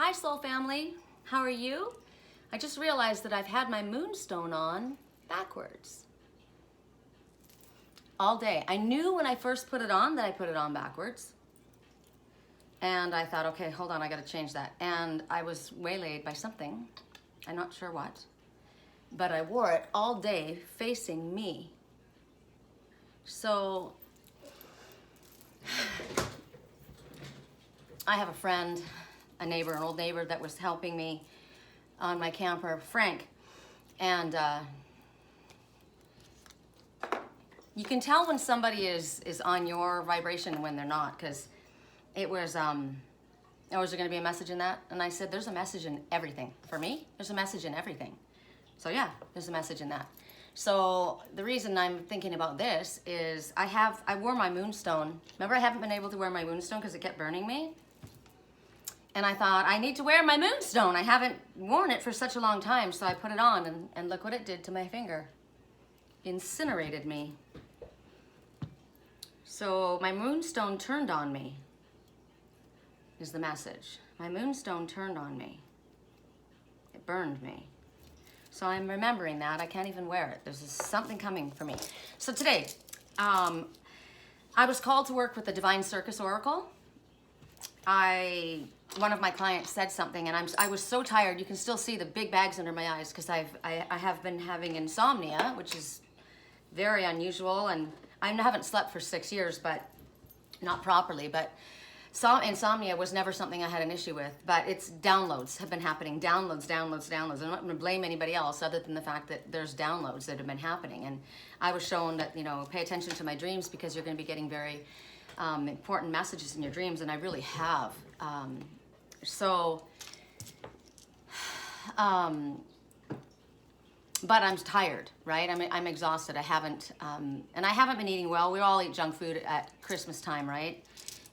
Hi soul family, how are you? I just realized that I've had my moonstone on backwards all day. I knew when I first put it on that I put it on backwards. And I thought, okay, hold on, I gotta change that. And I was waylaid by something, I'm not sure what, but I wore it all day facing me. So, I have a friend, a neighbor, an old neighbor that was helping me on my camper, Frank. And you can tell when somebody is on your vibration and when they're not, because it was, oh, is there gonna be a message in that? And I said, there's a message in everything. For me, there's a message in everything. So yeah, there's a message in that. So the reason I'm thinking about this is I wore my moonstone. Remember, I haven't been able to wear my moonstone because it kept burning me. And I thought, I need to wear my moonstone. I haven't worn it for such a long time. So I put it on and look what it did to my finger. Incinerated me. So my moonstone turned on me, is the message. My moonstone turned on me. It burned me. So I'm remembering that. I can't even wear it. There's something coming for me. So today, I was called to work with the Divine Circus Oracle. One of my clients said something, and I was so tired. You can still see the big bags under my eyes because I have been having insomnia, which is very unusual, and I haven't slept for 6 years, but not properly. But insomnia was never something I had an issue with, but it's downloads have been happening. Downloads. I'm not going to blame anybody else other than the fact that there's downloads that have been happening. And I was shown that, pay attention to my dreams because you're going to be getting very important messages in your dreams, and I really have. But I'm tired, right? I'm exhausted. I haven't been eating well. We all eat junk food at Christmas time, right?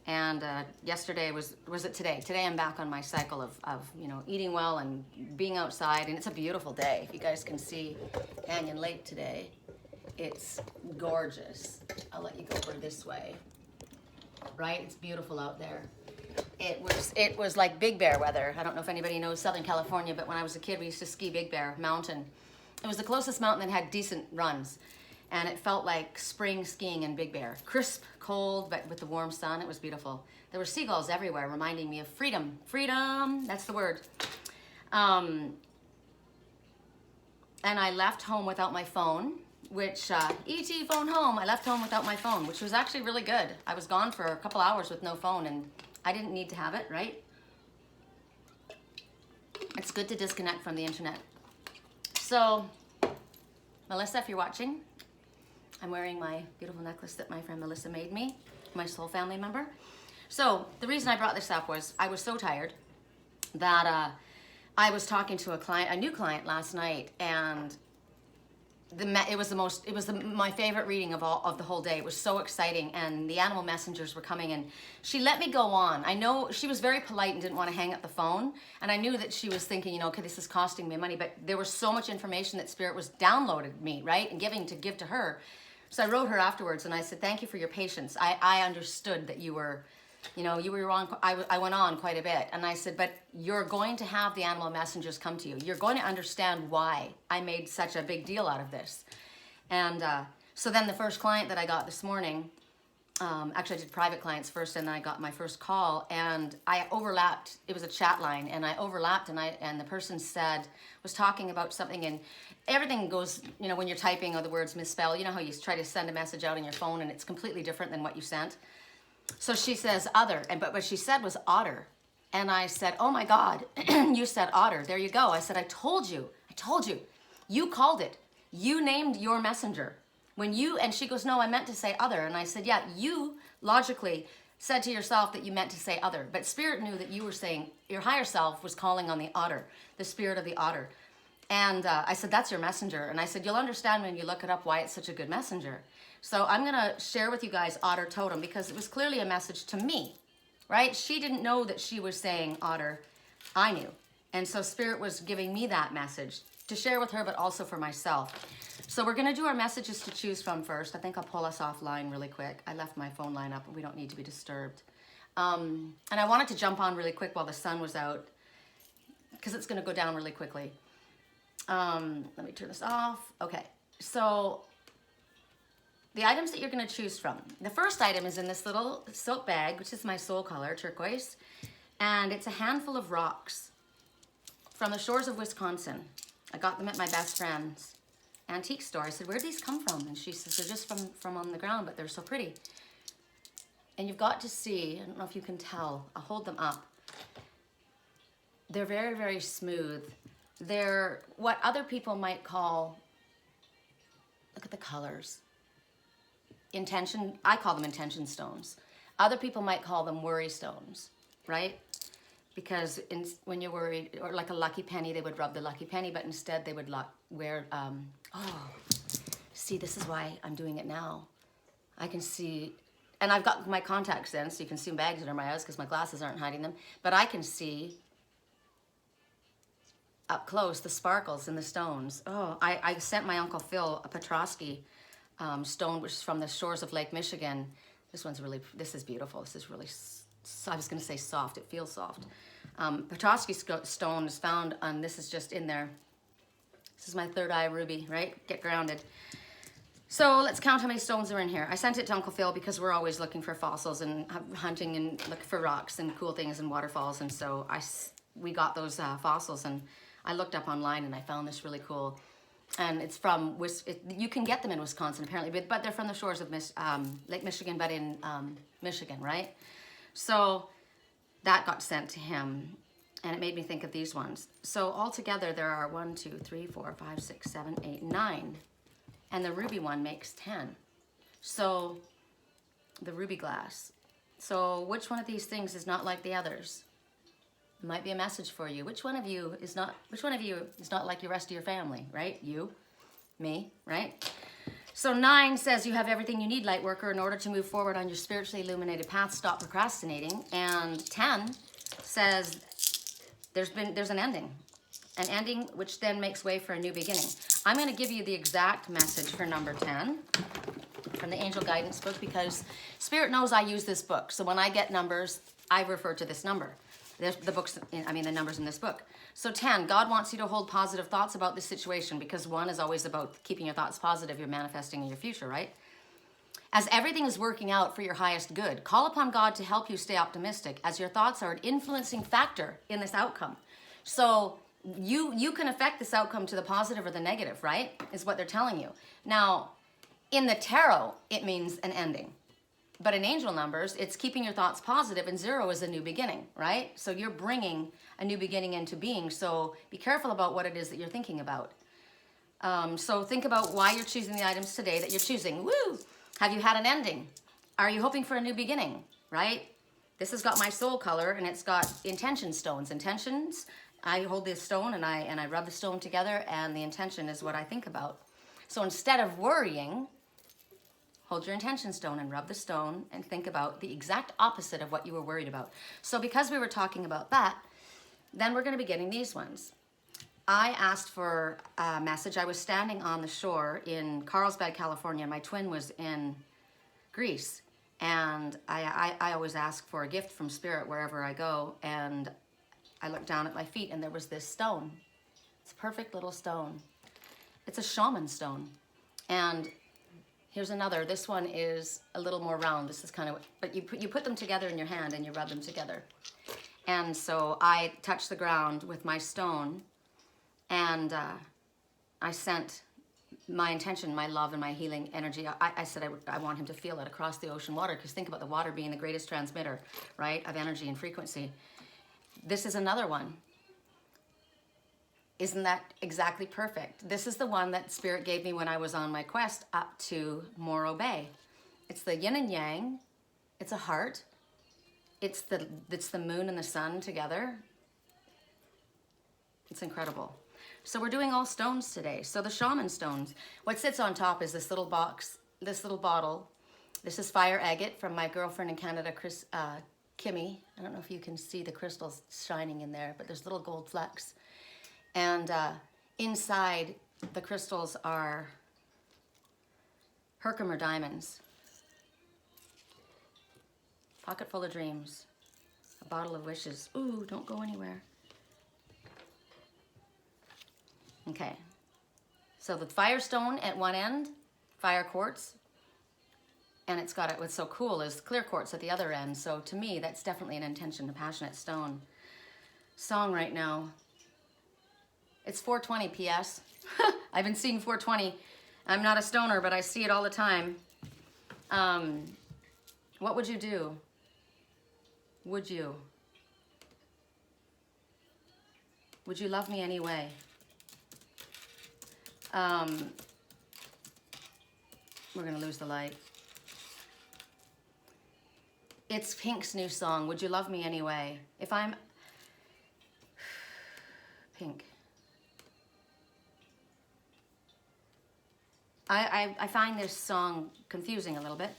And yesterday was it today? Today I'm back on my cycle of eating well and being outside, and it's a beautiful day. If you guys can see Canyon Lake today, it's gorgeous. I'll let you go over this way. Right? It's beautiful out there. It was like Big Bear weather. I don't know if anybody knows Southern California, but when I was a kid, we used to ski Big Bear Mountain. It was the closest mountain that had decent runs. And it felt like spring skiing in Big Bear. Crisp, cold, but with the warm sun, it was beautiful. There were seagulls everywhere, reminding me of freedom. Freedom, that's the word. And I left home without my phone, which, E.T. phone home. I left home without my phone, which was actually really good. I was gone for a couple hours with no phone, and I didn't need to have it, right? It's good to disconnect from the internet. So, Melissa, if you're watching, I'm wearing my beautiful necklace that my friend Melissa made me, my soul family member. So the reason I brought this up was I was so tired that I was talking to a new client last night, and it was my favorite reading of the whole day. It was so exciting, and the animal messengers were coming, and she let me go on. I know she was very polite and didn't want to hang up the phone, and I knew that she was thinking, okay, this is costing me money, but there was so much information that Spirit was downloaded me, right, and give to her. So I wrote her afterwards, and I said, thank you for your patience. I understood that you were wrong. I went on quite a bit, and I said, but you're going to have the animal messengers come to you. You're going to understand why I made such a big deal out of this. And so then the first client that I got this morning, actually I did private clients first, and then I got my first call, and I overlapped. It was a chat line, and I overlapped, and the person was talking about something, and everything goes, when you're typing or the words misspell, how you try to send a message out on your phone and it's completely different than what you sent. So she says other, but what she said was otter. And I said, oh my God, you said otter. There you go. I said, I told you. You called it. You named your messenger. And she goes, no, I meant to say other. And I said, yeah, you logically said to yourself that you meant to say other. But Spirit knew that you were saying, your higher self was calling on the otter, the spirit of the otter. And I said, that's your messenger. And I said, you'll understand when you look it up why it's such a good messenger. So I'm going to share with you guys Otter Totem because it was clearly a message to me, right? She didn't know that she was saying otter. I knew. And so Spirit was giving me that message to share with her, but also for myself. So we're going to do our messages to choose from first. I think I'll pull us offline really quick. I left my phone line up, but we don't need to be disturbed. And I wanted to jump on really quick while the sun was out because it's going to go down really quickly. Let me turn this off. Okay, so the items that you're going to choose from. The first item is in this little silk bag, which is my soul color, turquoise, and it's a handful of rocks from the shores of Wisconsin. I got them at my best friend's antique store. I said, where'd these come from? And she says, they're just from on the ground, but they're so pretty. And you've got to see, I don't know if you can tell, I'll hold them up. They're very, very smooth. They're what other people might call, look at the colors. I call them intention stones. Other people might call them worry stones, right? Because when you're worried, or like a lucky penny, they would rub the lucky penny, but instead they would wear, see, this is why I'm doing it now. I can see, and I've got my contacts in, so you can see bags under my eyes because my glasses aren't hiding them, but I can see up close the sparkles in the stones. Oh, I sent my Uncle Phil a Petrosky stone, which is from the shores of Lake Michigan. This is beautiful. This is really, I was going to say soft. It feels soft. Petrosky stone is found on, this is just in there. This is my third eye ruby, right? Get grounded. So let's count how many stones are in here. I sent it to Uncle Phil because we're always looking for fossils and hunting and looking for rocks and cool things and waterfalls. And so we got those fossils, and I looked up online and I found this really cool. And it's from, you can get them in Wisconsin apparently, but they're from the shores of Lake Michigan, but in Michigan, right? So that got sent to him, and it made me think of these ones. So altogether there are 1, 2, 3, 4, 5, 6, 7, 8, 9. And the ruby one makes 10. So the ruby glass. So which one of these things is not like the others? It might be a message for you. Which one of you is not like the rest of your family, right? You, me, right? So 9 says you have everything you need, light worker, in order to move forward on your spiritually illuminated path. Stop procrastinating. And 10 says there's an ending which then makes way for a new beginning. I'm going to give you the exact message for number 10 from the Angel Guidance book, because Spirit knows I use this book. So when I get numbers, I refer to this number. The numbers in this book. So 10, God wants you to hold positive thoughts about this situation, because 1 is always about keeping your thoughts positive. You're manifesting in your future, right? As everything is working out for your highest good, call upon God to help you stay optimistic, as your thoughts are an influencing factor in this outcome. So you can affect this outcome to the positive or the negative, right? Is what they're telling you. Now, in the tarot, it means an ending. But in angel numbers, it's keeping your thoughts positive, and 0 is a new beginning, right? So you're bringing a new beginning into being. So be careful about what it is that you're thinking about. So think about why you're choosing the items today that you're choosing. Woo! Have you had an ending? Are you hoping for a new beginning, right? This has got my soul color, and it's got intention stones. Intentions, I hold this stone and I rub the stone together, and the intention is what I think about. So instead of worrying, hold your intention stone and rub the stone and think about the exact opposite of what you were worried about. So because we were talking about that, then we're going to be getting these ones. I asked for a message. I was standing on the shore in Carlsbad, California. My twin was in Greece. And I always ask for a gift from Spirit wherever I go. And I looked down at my feet, and there was this stone. It's a perfect little stone. It's a shaman stone. And here's another. This one is a little more round. This is kind of, but you put them together in your hand and you rub them together. And so I touched the ground with my stone, and I sent my intention, my love, and my healing energy. I said I want him to feel it across the ocean water, because think about the water being the greatest transmitter, right, of energy and frequency. This is another one. Isn't that exactly perfect? This is the one that Spirit gave me when I was on my quest up to Morro Bay. It's the yin and yang. It's a heart. It's the moon and the sun together. It's incredible. So we're doing all stones today. So the shaman stones. What sits on top is this little box, this little bottle. This is fire agate from my girlfriend in Canada, Kimmy. I don't know if you can see the crystals shining in there, but there's little gold flecks. And inside the crystals are Herkimer diamonds. Pocket full of dreams. A bottle of wishes. Ooh, don't go anywhere. Okay. So the firestone at one end, fire quartz, and it's got it, what's so cool is clear quartz at the other end. So to me, that's definitely an intention, a passionate stone. Song right now. It's 4:20 PS. I've been seeing 4:20. I'm not a stoner, but I see it all the time. What would you do? Would you? Would you love me anyway? We're gonna lose the light. It's Pink's new song, Would You Love Me Anyway? If I'm... Pink. I find this song confusing a little bit.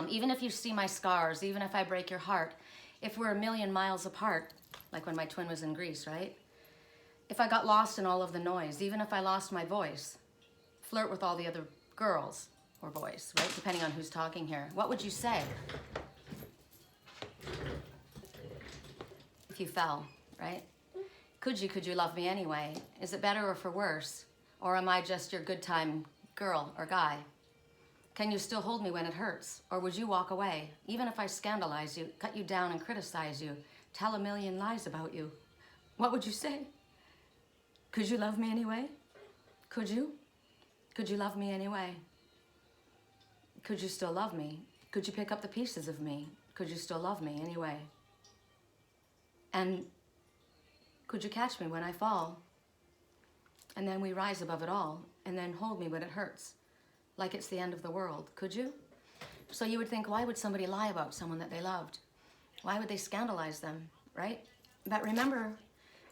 Even if you see my scars, even if I break your heart, if we're a million miles apart, like when my twin was in Greece, right? If I got lost in all of the noise, even if I lost my voice, flirt with all the other girls or boys, right? Depending on who's talking here. What would you say? If you fell, right? Could you love me anyway? Is it better or for worse? Or am I just your good time girl or guy? Can you still hold me when it hurts? Or would you walk away? Even if I scandalize you, cut you down and criticize you, tell a million lies about you, what would you say? Could you love me anyway? Could you? Could you love me anyway? Could you still love me? Could you pick up the pieces of me? Could you still love me anyway? And could you catch me when I fall? And then we rise above it all, and then hold me when it hurts, like it's the end of the world. Could you? So you would think, why would somebody lie about someone that they loved? Why would they scandalize them, right? But remember,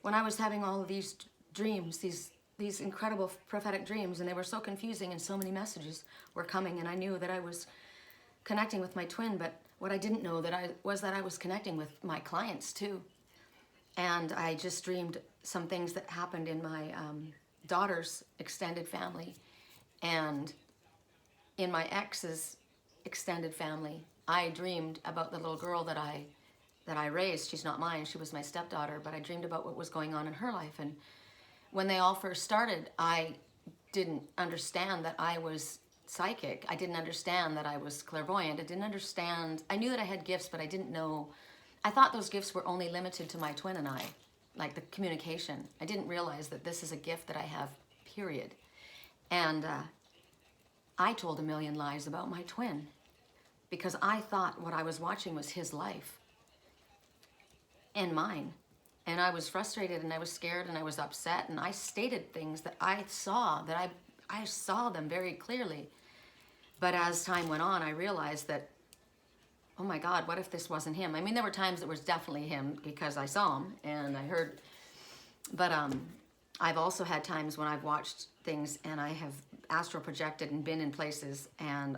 when I was having all of these dreams, these incredible prophetic dreams, and they were so confusing and so many messages were coming, and I knew that I was connecting with my twin, but what I didn't know that I was connecting with my clients too. And I just dreamed some things that happened in my daughter's extended family and in my ex's extended family. I dreamed about the little girl that I raised. She's not mine, she was my stepdaughter, but I dreamed about what was going on in her life. And when they all first started, I didn't understand that I was psychic. I didn't understand that I was clairvoyant. I didn't understand. I knew that I had gifts, but I didn't know. I thought those gifts were only limited to my twin and I, like the communication. I didn't realize that this is a gift that I have, period. And I told a million lies about my twin because I thought what I was watching was his life and mine. And I was frustrated and I was scared and I was upset, and I stated things that I saw, that I saw them very clearly. But as time went on, I realized that, oh my God, what if this wasn't him? I mean, there were times it was definitely him because I saw him and I heard, but I've also had times when I've watched things and I have astral projected and been in places and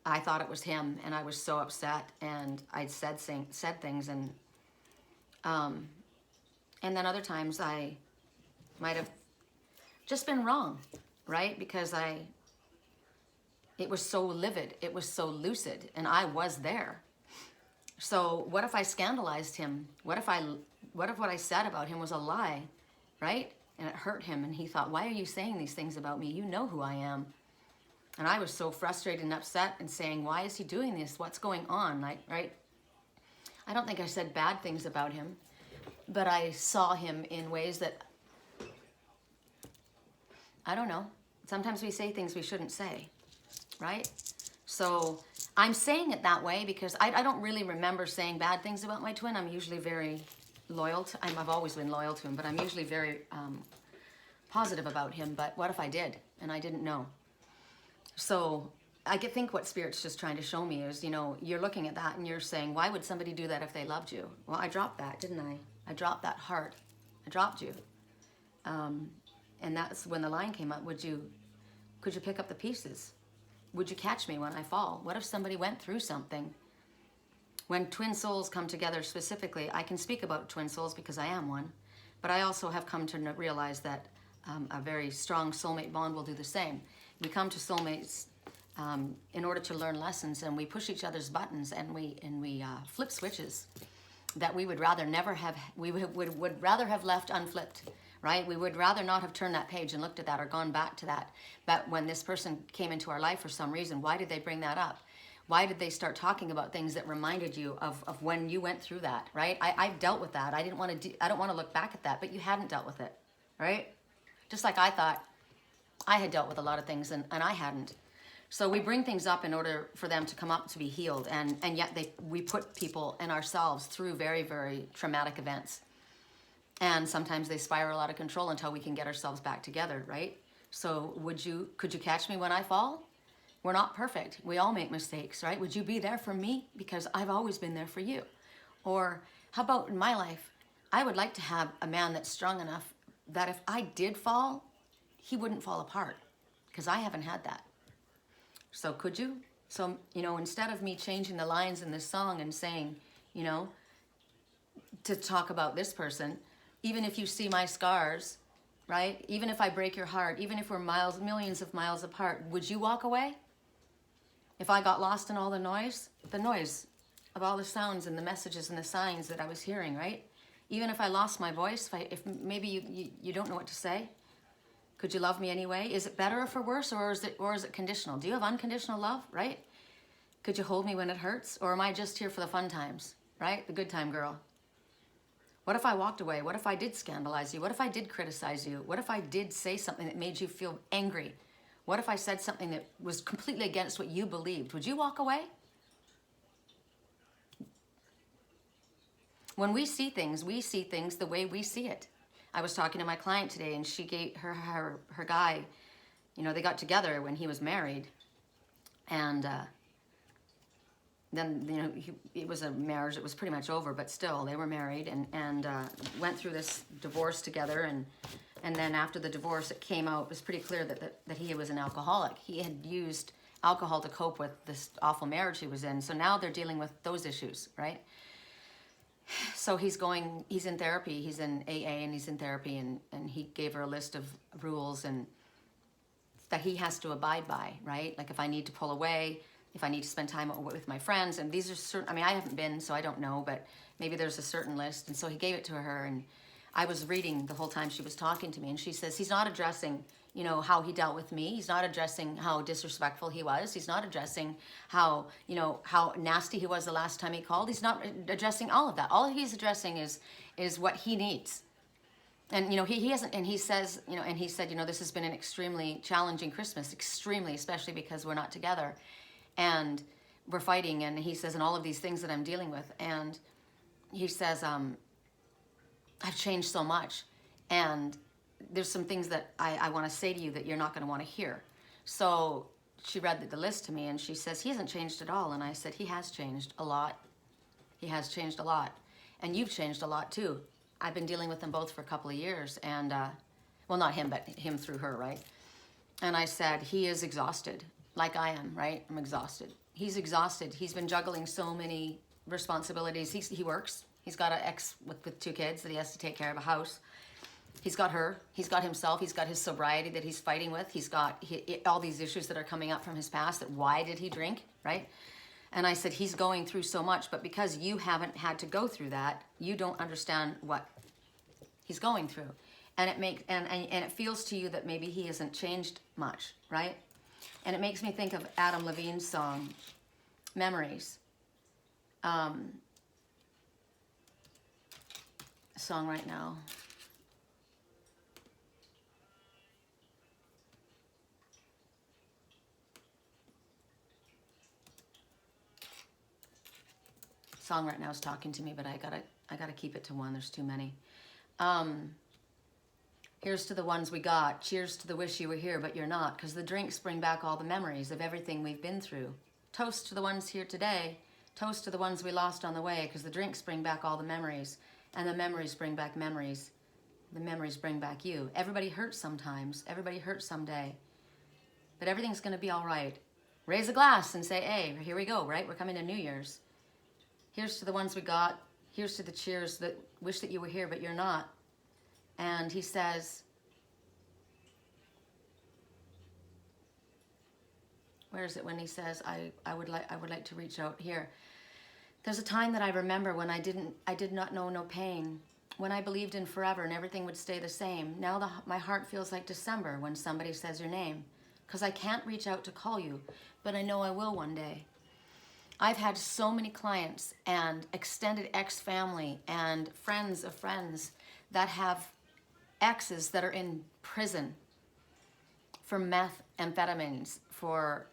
I thought it was him, and I was so upset, and I'd said things, and then other times I might have just been wrong, right? Because it was so livid, it was so lucid, and I was there. So what if I scandalized him? What if what I said about him was a lie, right? And it hurt him, and he thought, why are you saying these things about me? You know who I am. And I was so frustrated and upset and saying, why is he doing this? What's going on, like, right? I don't think I said bad things about him, but I saw him in ways that, I don't know. Sometimes we say things we shouldn't say, right? So I'm saying it that way because I don't really remember saying bad things about my twin. I'm usually very loyal to, I've always been loyal to him, but I'm usually very positive about him. But what if I did and I didn't know? So I think what Spirit's just trying to show me is, you know, you're looking at that and you're saying, why would somebody do that if they loved you? Well, I dropped that, didn't I? I dropped that heart. I dropped you. And that's when the line came up. Could you pick up the pieces? Would you catch me when I fall? What if somebody went through something? When twin souls come together specifically, I can speak about twin souls because I am one, but I also have come to realize that a very strong soulmate bond will do the same. We come to soulmates in order to learn lessons, and we push each other's buttons, and we flip switches that we would rather never have. We would rather have left unflipped, right? We would rather not have turned that page and looked at that or gone back to that. But when this person came into our life for some reason, why did they bring that up? Why did they start talking about things that reminded you of when you went through that, right? I've dealt with that. I don't want to look back at that, but you hadn't dealt with it, right? Just like I thought I had dealt with a lot of things and I hadn't. So we bring things up in order for them to come up to be healed. And yet we put people and ourselves through very, very traumatic events. And sometimes they spiral out of control until we can get ourselves back together, right? So could you catch me when I fall? We're not perfect. We all make mistakes, right? Would you be there for me? Because I've always been there for you. Or how about in my life? I would like to have a man that's strong enough that if I did fall, he wouldn't fall apart, because I haven't had that. So could you? So, instead of me changing the lines in this song and saying, to talk about this person, even if you see my scars, right? Even if I break your heart, even if we're millions of miles apart, would you walk away? If I got lost in all the noise of all the sounds and the messages and the signs that I was hearing, right? Even if I lost my voice, if maybe you don't know what to say, could you love me anyway? Is it better or for worse, or is it conditional? Do you have unconditional love, right? Could you hold me when it hurts? Or am I just here for the fun times, right? The good time girl. What if I walked away? What if I did scandalize you? What if I did criticize you? What if I did say something that made you feel angry? What if I said something that was completely against what you believed? Would you walk away? When we see things the way we see it. I was talking to my client today, and she gave her guy, they got together when he was married, and then it was a marriage that was pretty much over, but still they were married and went through this divorce together, and then after the divorce it came out, it was pretty clear that he was an alcoholic. He had used alcohol to cope with this awful marriage he was in. So now they're dealing with those issues, right? So he's in therapy, he's in AA, and he's in therapy, and he gave her a list of rules and that he has to abide by, right? Like if I need to pull away, if I need to spend time with my friends, and these are certain, I haven't been, so I don't know, but maybe there's a certain list. And so he gave it to her, and I was reading the whole time she was talking to me, and she says he's not addressing, how he dealt with me. He's not addressing how disrespectful he was. He's not addressing how nasty he was the last time he called. He's not addressing all of that. All he's addressing is what he needs. And, he hasn't, and he says, and he said, this has been an extremely challenging Christmas, extremely, especially because we're not together and we're fighting. And he says, and all of these things that I'm dealing with. And he says, I've changed so much. And there's some things that I want to say to you that you're not going to want to hear. So she read the list to me, and she says, he hasn't changed at all. And I said, he has changed a lot. He has changed a lot. And you've changed a lot too. I've been dealing with them both for a couple of years. And, well, not him, but him through her, right? And I said, he is exhausted, like I am, right? I'm exhausted. He's exhausted. He's been juggling so many responsibilities. He works. He's got an ex with 2 kids that he has to take care of, a house. He's got her, he's got himself, he's got his sobriety that he's fighting with, he's got all these issues that are coming up from his past, that why did he drink, right? And I said, he's going through so much, but because you haven't had to go through that, you don't understand what he's going through. And it feels to you that maybe he hasn't changed much, right? And it makes me think of Adam Levine's song, Memories. Song right now. Song right now is talking to me, but I gotta keep it to one. There's too many. Here's to the ones we got. Cheers to the wish you were here, but you're not, because the drinks bring back all the memories of everything we've been through. Toast to the ones here today. Toast to the ones we lost on the way, because the drinks bring back all the memories, and the memories bring back memories. The memories bring back you. Everybody hurts sometimes. Everybody hurts someday. But everything's gonna be all right. Raise a glass and say, hey, here we go, right? We're coming to New Year's. Here's to the ones we got. Here's to the cheers that wish that you were here, but you're not. And he says, where is it when he says, I would like to reach out here. There's a time that I remember when I did not know no pain, when I believed in forever and everything would stay the same. Now my heart feels like December when somebody says your name, because I can't reach out to call you, but I know I will one day. I've had so many clients and extended ex-family and friends of friends that have exes that are in prison for methamphetamines, for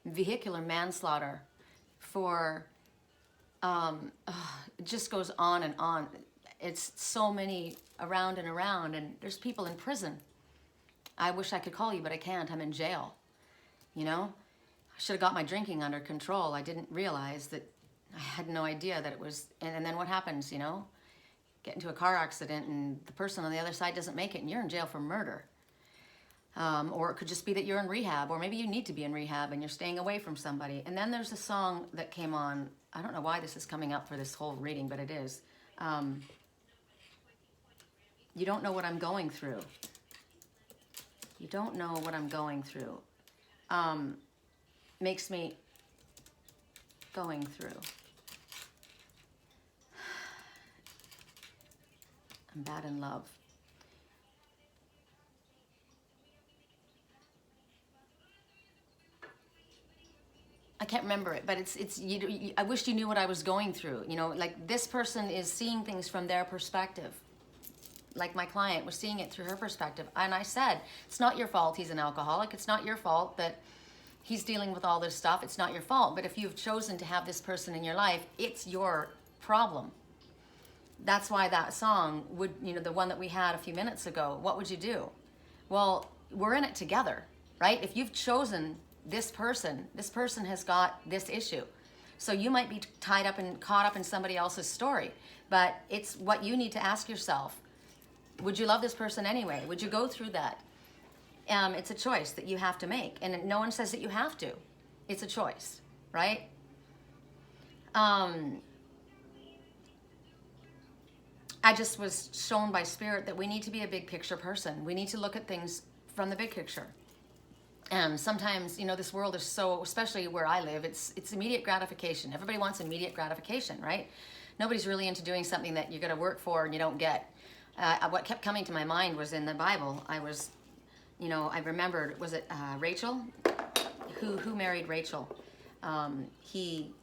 vehicular manslaughter, for, it just goes on and on. It's so many around and around, and there's people in prison. I wish I could call you, but I can't. I'm in jail, you know? I should have got my drinking under control. I didn't realize that. I had no idea that it was, and then what happens, you know? Get into a car accident and the person on the other side doesn't make it and you're in jail for murder. Or it could just be that you're in rehab, or maybe you need to be in rehab and you're staying away from somebody. And then there's a song that came on. I don't know why this is coming up for this whole reading, but it is. You don't know what I'm going through. You don't know what I'm going through. Makes me going through. I'm bad in love. I can't remember it, but I wish you knew what I was going through. You know, like this person is seeing things from their perspective. Like my client was seeing it through her perspective. And I said, it's not your fault he's an alcoholic. It's not your fault that he's dealing with all this stuff. It's not your fault. But if you've chosen to have this person in your life, it's your problem. That's why that song would, you know, the one that we had a few minutes ago, what would you do? Well, we're in it together, right? If you've chosen this person has got this issue. So you might be tied up and caught up in somebody else's story, but it's what you need to ask yourself. Would you love this person anyway? Would you go through that? It's a choice that you have to make, and no one says that you have to. It's a choice, right? I just was shown by Spirit that we need to be a big picture person. We need to look at things from the big picture. And sometimes, you know, this world is so, especially where I live, it's immediate gratification. Everybody wants immediate gratification, right? Nobody's really into doing something that you're going to work for and you don't get. What kept coming to my mind was in the Bible. I remembered, was it Rachel? Who married Rachel? He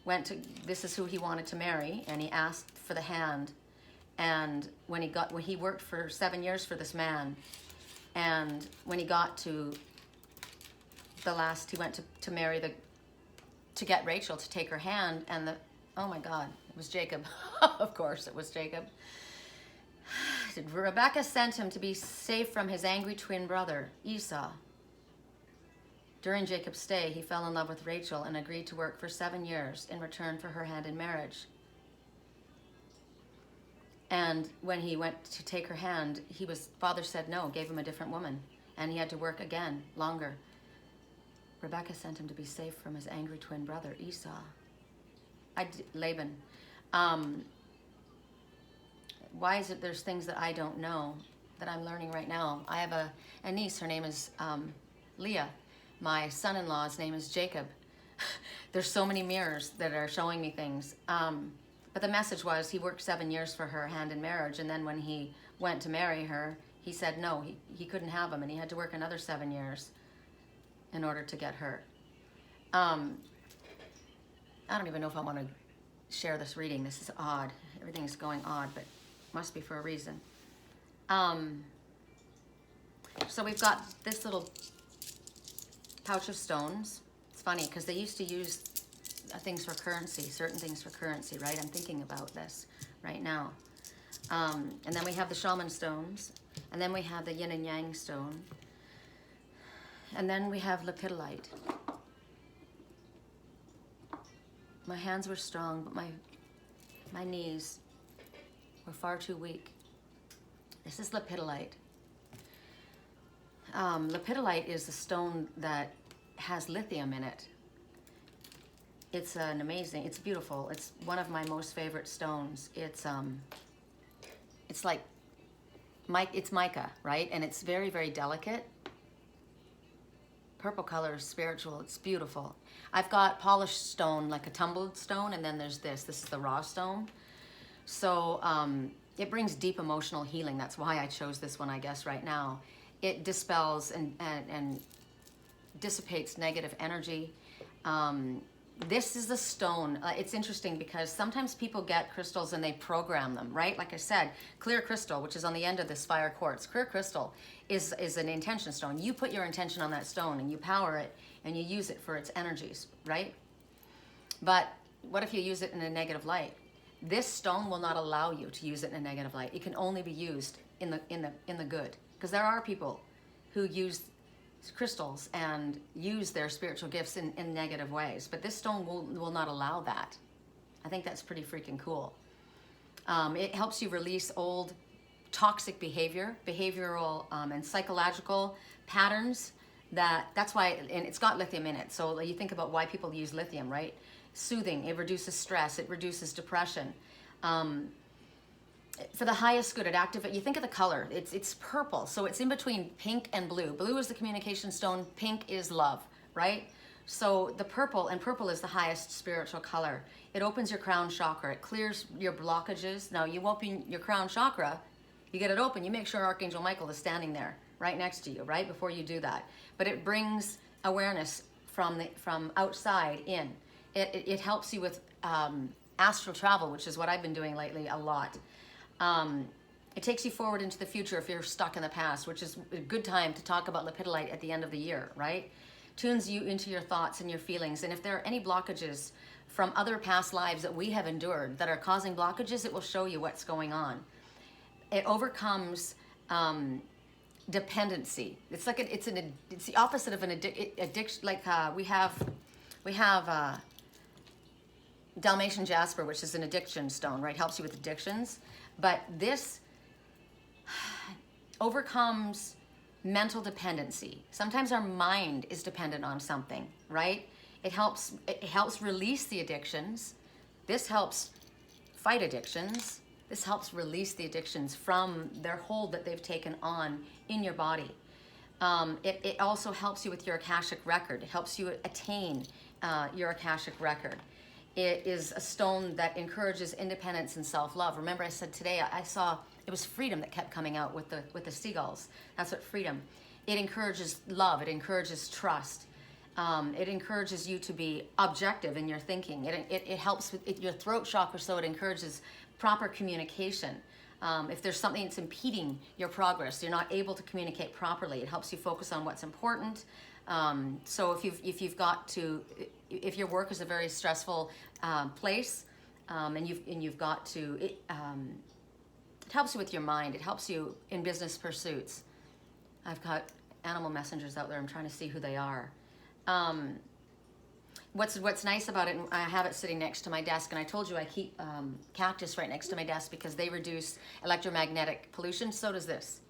went to, this is who he wanted to marry, and he asked for the hand. And when he worked for 7 years for this man, and when he got to the last, he went to marry to get Rachel to take her hand, and oh my God, it was Jacob. Of course it was Jacob. Rebecca sent him to be safe from his angry twin brother, Esau. During Jacob's stay, he fell in love with Rachel and agreed to work for 7 years in return for her hand in marriage. And when he went to take her hand, father said no, gave him a different woman, and he had to work again, longer. Rebecca sent him to be safe from his angry twin brother, Esau. Laban. Why is it there's things that I don't know that I'm learning right now? I have a niece, her name is Leah. My son-in-law's name is Jacob. There's so many mirrors that are showing me things. But the message was he worked 7 years for her hand in marriage, and then when he went to marry her, he said no, he couldn't have him, and he had to work another 7 years in order to get her. I don't even know if I want to share this reading. This is odd. Everything's going odd, but must be for a reason. So we've got this little pouch of stones. It's funny because they used to use things for currency, certain things for currency, right? I'm thinking about this right now. And then we have the shaman stones, and then we have the yin and yang stone, and then we have lepidolite. My hands were strong, but my knees were far too weak. This is lepidolite. Lepidolite is a stone that has lithium in it. It's it's beautiful. It's one of my most favorite stones. It's like, it's mica, right? And it's very, very delicate. Purple color is spiritual. It's beautiful. I've got polished stone, like a tumbled stone, and then there's this. This is the raw stone. So it brings deep emotional healing. That's why I chose this one, I guess, right now. It dispels and dissipates negative energy. This is a stone. It's interesting because sometimes people get crystals and they program them, right? Like I said, clear crystal, which is on the end of this fire quartz, clear crystal is an intention stone. You put your intention on that stone and you power it and you use it for its energies, right? But what if you use it in a negative light? This stone will not allow you to use it in a negative light. It can only be used in the good, because there are people who use crystals and use their spiritual gifts in negative ways, but this stone will not allow that. I think that's pretty freaking cool. It helps you release old toxic behavioral and psychological patterns. That's why, and it's got lithium in it. So you think about why people use lithium, right? Soothing, it reduces stress, it reduces depression. For the highest good, it activates. You think of the color, it's purple, so it's in between pink and blue. Blue is the communication stone, pink is love, right? So the purple, and purple is the highest spiritual color. It opens your crown chakra, it clears your blockages. Now you open your crown chakra, you get it open, you make sure Archangel Michael is standing there right next to you, right, before you do that. But it brings awareness from outside in. It helps you with astral travel, which is what I've been doing lately a lot. It takes you forward into the future if you're stuck in the past, which is a good time to talk about Lepidolite at the end of the year, right? Tunes you into your thoughts and your feelings. And if there are any blockages from other past lives that we have endured that are causing blockages, it will show you what's going on. It overcomes dependency. It's like it's the opposite of an addiction. Like we have Dalmatian jasper, which is an addiction stone, right? Helps you with addictions. But this overcomes mental dependency. Sometimes our mind is dependent on something, right? It helps release the addictions. This helps fight addictions. This helps release the addictions from their hold that they've taken on in your body. It also helps you with your Akashic record. It helps you attain your Akashic record. It is a stone that encourages independence and self-love. Remember I said today I saw it was freedom that kept coming out with the seagulls. That's what freedom. It encourages love. It encourages trust. It encourages you to be objective in your thinking. It helps with your throat chakra, so it encourages proper communication. If there's something that's impeding your progress, you're not able to communicate properly, it helps you focus on what's important. So if your work is a very stressful place, and you've got to, it helps you with your mind. It helps you in business pursuits. I've got animal messengers out there. I'm trying to see who they are. What's nice about it, and I have it sitting next to my desk, and I told you I keep cactus right next to my desk because they reduce electromagnetic pollution. So does this.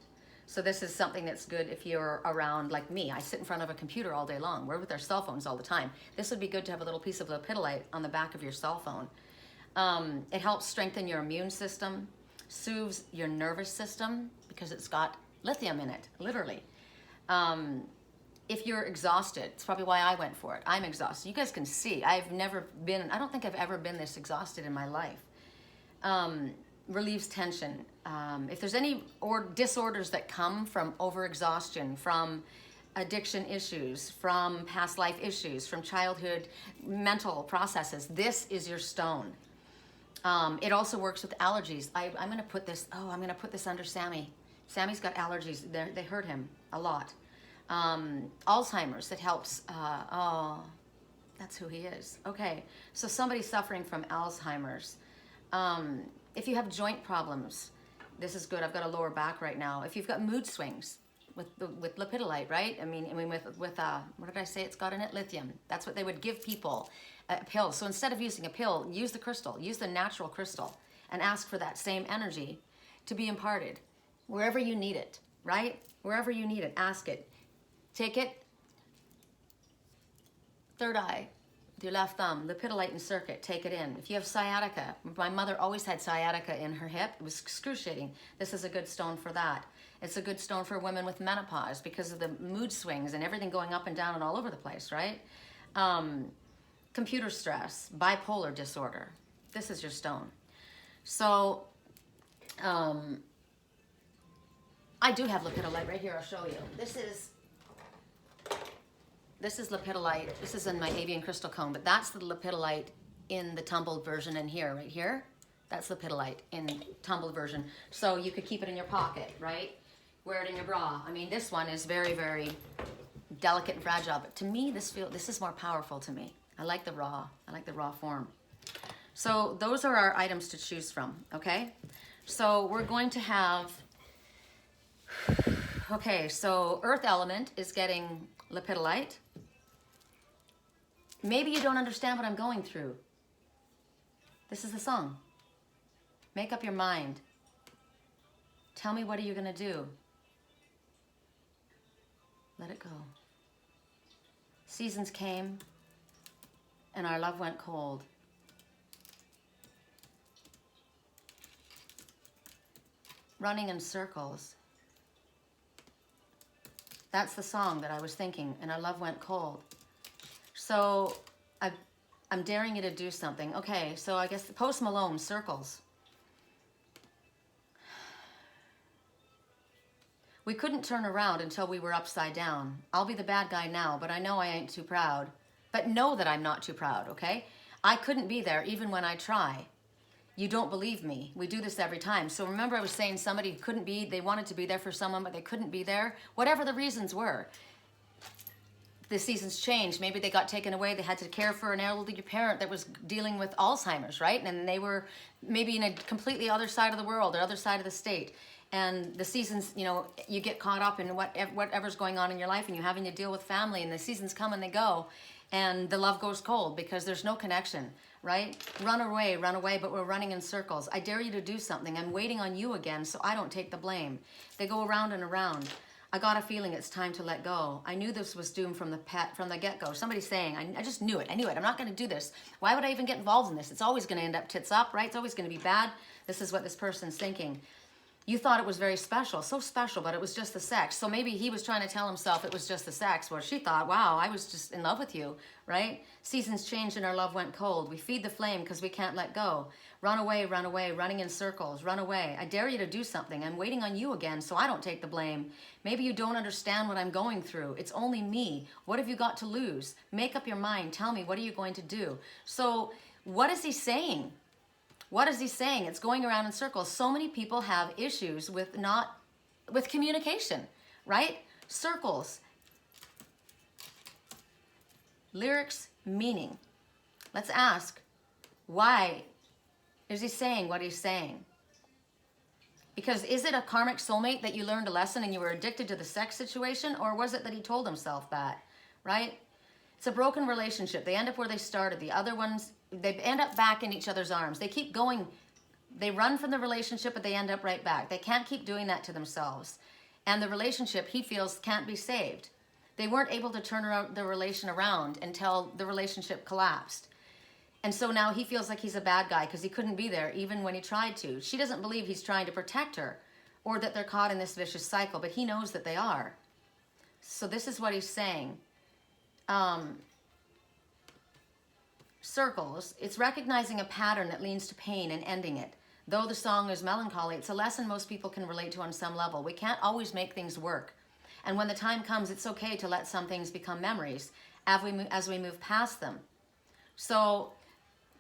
So this is something that's good if you're around like me. I sit in front of a computer all day long. We're with our cell phones all the time. This would be good to have a little piece of lepidolite on the back of your cell phone. It helps strengthen your immune system, soothes your nervous system because it's got lithium in it, literally. If you're exhausted, it's probably why I went for it. I'm exhausted. You guys can see, I don't think I've ever been this exhausted in my life. Relieves tension. If there's any disorders that come from overexhaustion, from addiction issues, from past life issues, from childhood mental processes, this is your stone. It also works with allergies. I'm going to put this under Sammy. Sammy's got allergies. They hurt him a lot. Alzheimer's, it helps. That's who he is. Okay, so somebody suffering from Alzheimer's. If you have joint problems, this is good. I've got a lower back right now. If you've got mood swings with lepidolite, right? I mean with what did I say it's got in it? Lithium. That's what they would give people, a pill. So instead of using a pill, use the crystal, use the natural crystal, and ask for that same energy to be imparted wherever you need it, right? Wherever you need it, ask it. Take it, third eye, with your left thumb, lepidolite and circuit, take it in. If you have sciatica, my mother always had sciatica in her hip. It was excruciating. This is a good stone for that. It's a good stone for women with menopause because of the mood swings and everything going up and down and all over the place, right? Computer stress, bipolar disorder. This is your stone. So I do have lepidolite right here. I'll show you. This is lepidolite. This is in my avian crystal cone, but that's the lepidolite in the tumbled version in here, right here. That's lepidolite in tumbled version. So you could keep it in your pocket, right? Wear it in your bra. I mean, this one is very, very delicate and fragile, but to me, this is more powerful to me. I like the raw form. So those are our items to choose from, okay? So we're going to have, okay, so earth element is getting lepidolite. Maybe you don't understand what I'm going through. This is the song. Make up your mind. Tell me, what are you gonna do? Let it go. Seasons came and our love went cold. Running in circles. That's the song that I was thinking, and our love went cold. So I'm daring you to do something. Okay, so I guess Post Malone, Circles. We couldn't turn around until we were upside down. I'll be the bad guy now, but I know I ain't too proud. But know that I'm not too proud, okay? I couldn't be there even when I try. You don't believe me. We do this every time. So remember I was saying somebody couldn't be, they wanted to be there for someone, but they couldn't be there? Whatever the reasons were. The seasons changed. Maybe they got taken away. They had to care for an elderly parent that was dealing with Alzheimer's, right? And they were maybe in a completely other side of the world or other side of the state. And the seasons, you know, you get caught up in whatever's going on in your life, and you're having to deal with family, and the seasons come and they go, and the love goes cold because there's no connection, right? Run away, but we're running in circles. I dare you to do something. I'm waiting on you again, so I don't take the blame. They go around and around. I got a feeling it's time to let go. I knew this was doomed from the get-go. Somebody's saying, I just knew it. I knew it. I'm not going to do this. Why would I even get involved in this? It's always going to end up tits up, right? It's always going to be bad. This is what this person's thinking. You thought it was very special, so special, but it was just the sex. So maybe he was trying to tell himself it was just the sex, where she thought, wow, I was just in love with you, right? Seasons changed and our love went cold. We feed the flame because we can't let go. Run away, running in circles, run away. I dare you to do something. I'm waiting on you again, so I don't take the blame. Maybe you don't understand what I'm going through. It's only me. What have you got to lose? Make up your mind. Tell me, what are you going to do? So what is he saying? What is he saying? It's going around in circles. So many people have issues with communication, right? Circles. Lyrics, meaning. Let's ask, why is he saying what he's saying? Because is it a karmic soulmate that you learned a lesson and you were addicted to the sex situation? Or was it that he told himself that, right? It's a broken relationship. They end up where they started. The other ones, they end up back in each other's arms. They keep going. They run from the relationship, but they end up right back. They can't keep doing that to themselves. And the relationship, he feels, can't be saved. They weren't able to turn around the relation around until the relationship collapsed. And so now he feels like he's a bad guy because he couldn't be there even when he tried to. She doesn't believe he's trying to protect her or that they're caught in this vicious cycle, but he knows that they are. So this is what he's saying. Circles, it's recognizing a pattern that leads to pain and ending it. Though the song is melancholy, it's a lesson most people can relate to on some level. We can't always make things work. And when the time comes, it's okay to let some things become memories as we move past them. So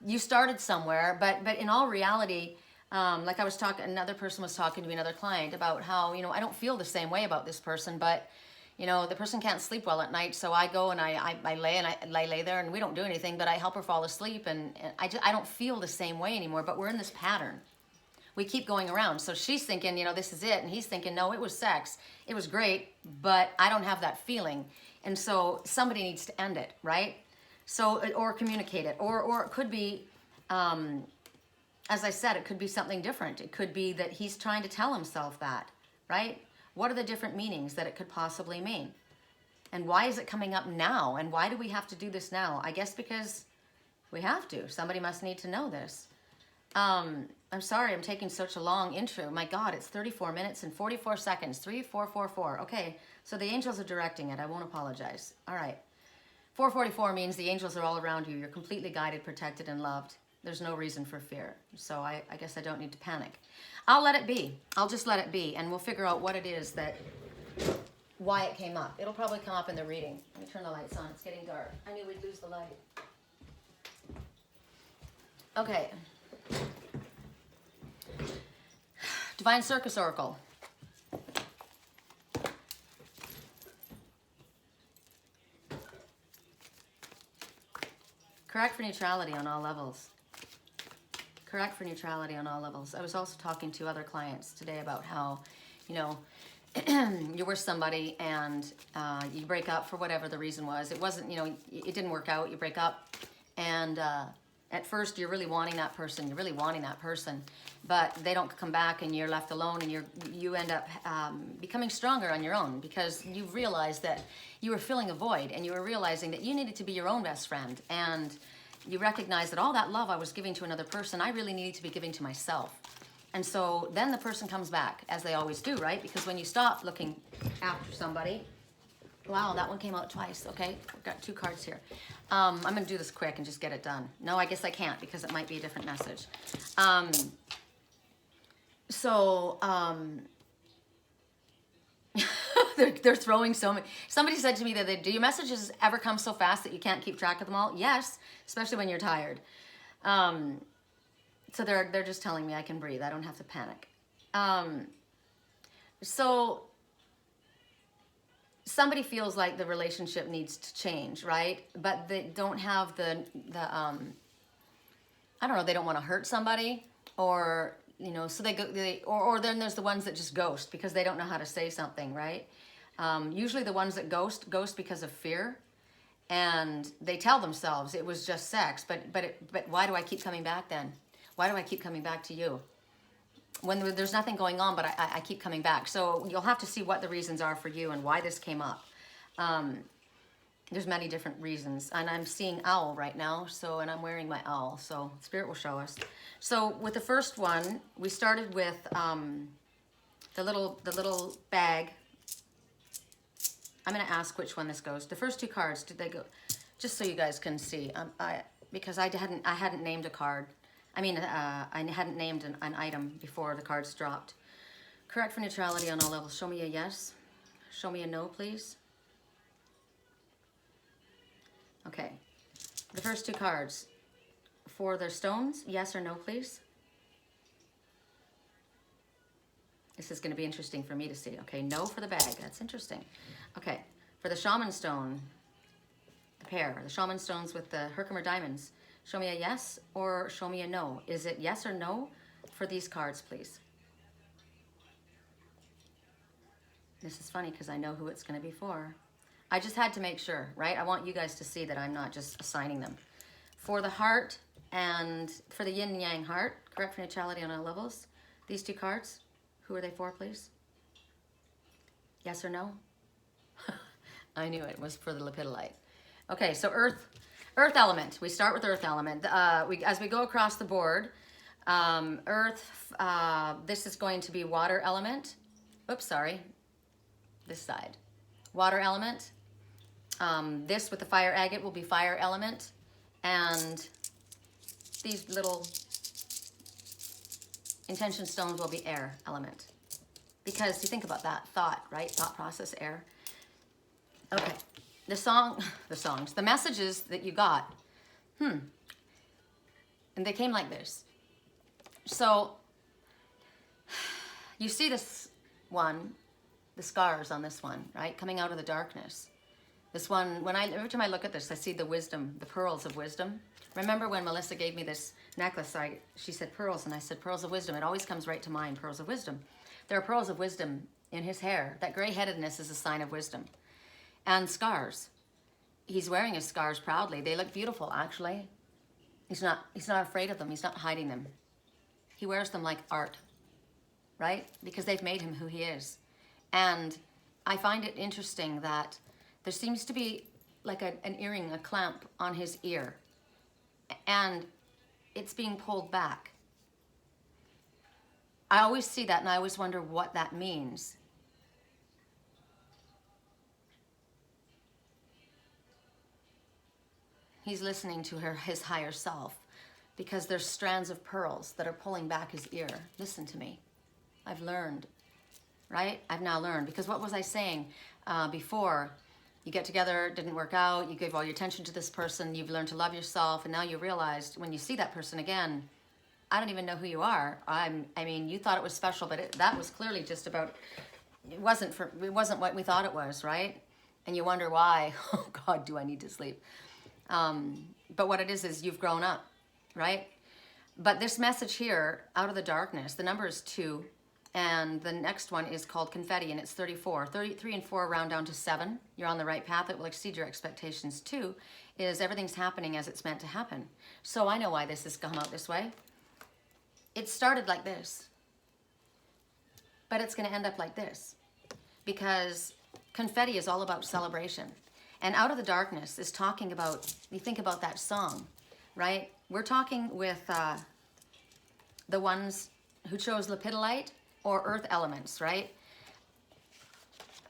you started somewhere, but in all reality, like I was talking, another person was talking to me, another client, about how, you know, I don't feel the same way about this person, but you know, the person can't sleep well at night, so I go and I lay there, and we don't do anything, but I help her fall asleep, and I don't feel the same way anymore, but we're in this pattern. We keep going around. So she's thinking, you know, this is it, and he's thinking, no, it was sex. It was great, but I don't have that feeling. And so somebody needs to end it, right? So, or communicate it, or it could be, as I said, it could be something different. It could be that he's trying to tell himself that, right? What are the different meanings that it could possibly mean? And why is it coming up now? And why do we have to do this now? I guess because we have to. Somebody must need to know this. I'm sorry I'm taking such a long intro. My God, it's 34 minutes and 44 seconds. 3, 4, 4, 4. Okay, so the angels are directing it. I won't apologize. All right. 444 means the angels are all around you. You're completely guided, protected, and loved. There's no reason for fear. So I guess I don't need to panic. I'll let it be. I'll just let it be, and we'll figure out what it is that, why it came up. It'll probably come up in the reading. Let me turn the lights on. It's getting dark. I knew we'd lose the light. Okay. Divine Circus Oracle. Correct for neutrality on all levels. Correct for neutrality on all levels. I was also talking to other clients today about how, you know, you're with somebody and you break up for whatever the reason was. It wasn't, you know, it didn't work out. You break up, and at first you're really wanting that person. You're really wanting that person, but they don't come back, and you're left alone, and you end up becoming stronger on your own, because you realized that you were filling a void, and you were realizing that you needed to be your own best friend, and you recognize that all that love I was giving to another person, I really needed to be giving to myself. And so then the person comes back, as they always do, right? Because when you stop looking after somebody, wow, that one came out twice, okay? We've got 2 cards here. I'm gonna do this quick and just get it done. No, I guess I can't, because it might be a different message. They're throwing so many. Somebody said to me that, do your messages ever come so fast that you can't keep track of them all? Yes, especially when you're tired. So they're just telling me I can breathe. I don't have to panic. So somebody feels like the relationship needs to change, right? But they don't have the I don't know, they don't want to hurt somebody, or, you know, so or then there's the ones that just ghost because they don't know how to say something, right? Usually the ones that ghost because of fear, and they tell themselves it was just sex, but why do I keep coming back then? Why do I keep coming back to you? When there's nothing going on, but I keep coming back. So you'll have to see what the reasons are for you and why this came up. There's many different reasons. And I'm seeing owl right now, and I'm wearing my owl, so Spirit will show us. So with the first one, we started with the little bag. I'm gonna ask which one this goes. The first 2 cards, did they go? Just so you guys can see, because I hadn't named a card. I hadn't named an item before the cards dropped. Correct for neutrality on all levels. Show me a yes. Show me a no, please. Okay. The first 2 cards. For the stones, yes or no, please. This is going to be interesting for me to see. Okay, no for the bag. That's interesting. Okay, for the shaman stone, the pair, the shaman stones with the Herkimer diamonds. Show me a yes or show me a no. Is it yes or no for these cards, please? This is funny because I know who it's going to be for. I just had to make sure, right? I want you guys to see that I'm not just assigning them. For the heart and for the yin and yang heart, correct for neutrality on all levels, these 2 cards, who are they for, please? Yes or no? I knew it was for the Lepidolite. Okay, so earth element. We start with earth element. As we go across the board, earth, this is going to be water element. Oops, sorry. This side. Water element. This with the fire agate will be fire element. And these little intention stones will be air element. Because you think about that, thought, right? Thought process, air. Okay. The messages that you got, and they came like this. So, you see this one, the scars on this one, right? Coming out of the darkness. This one, every time I look at this, I see the wisdom, the pearls of wisdom. Remember when Melissa gave me this necklace, she said pearls, and I said pearls of wisdom. It always comes right to mind, pearls of wisdom. There are pearls of wisdom in his hair. That gray-headedness is a sign of wisdom. And scars. He's wearing his scars proudly. They look beautiful, actually. He's not afraid of them. He's not hiding them. He wears them like art, right? Because they've made him who he is. And I find it interesting that there seems to be like an earring, a clamp on his ear. And it's being pulled back. I always see that and I always wonder what that means. He's listening to his higher self, because there's strands of pearls that are pulling back his ear. Listen to me. I've learned, right? I've now learned. Because what was I saying before? You get together, it didn't work out, you gave all your attention to this person, you've learned to love yourself, and now you realized when you see that person again, I don't even know who you are. I mean, you thought it was special, but that was clearly just about, it wasn't what we thought it was, right? And you wonder why. Oh God, do I need to sleep? But what it is you've grown up, right? But this message here, out of the darkness, the number is 2, and the next one is called Confetti, and it's 34. 33 and 4 round down to 7. You're on the right path. It will exceed your expectations. 2 is everything's happening as it's meant to happen. So I know why this has come out this way. It started like this, but it's going to end up like this, because Confetti is all about celebration. And Out of the Darkness is talking about, you think about that song, right? We're talking with the ones who chose Lepidolite or earth elements, right?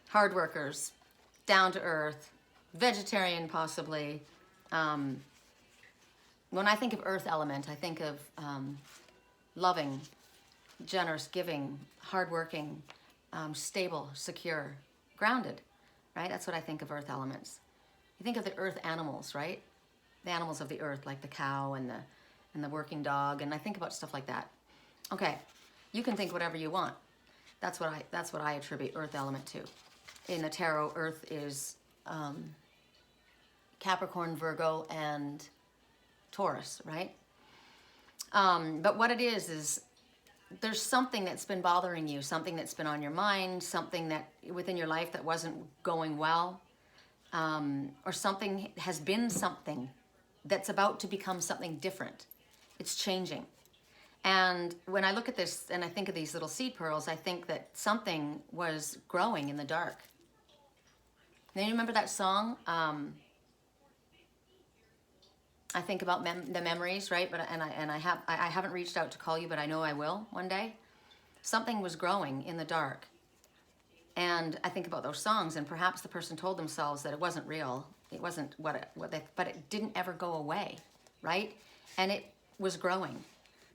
Hard workers, down to earth, vegetarian possibly. When I think of earth element, I think of loving, generous, giving, hardworking, stable, secure, grounded, right? That's what I think of earth elements. You think of the earth animals, right? The animals of the earth, like the cow and the working dog, and I think about stuff like that. Okay, you can think whatever you want. That's what I attribute earth element to. In the tarot, earth is Capricorn, Virgo, and Taurus, right? But what it is there's something that's been bothering you, something that's been on your mind, something that within your life that wasn't going well, or something has been something that's about to become something different. It's changing. And when I look at this and I think of these little seed pearls, I think that something was growing in the dark. Now, you remember that song? I think about the memories, right? But I haven't reached out to call you, but I know I will one day. Something was growing in the dark, and I think about those songs, and perhaps the person told themselves that it wasn't real. It wasn't but it didn't ever go away, right? And it was growing.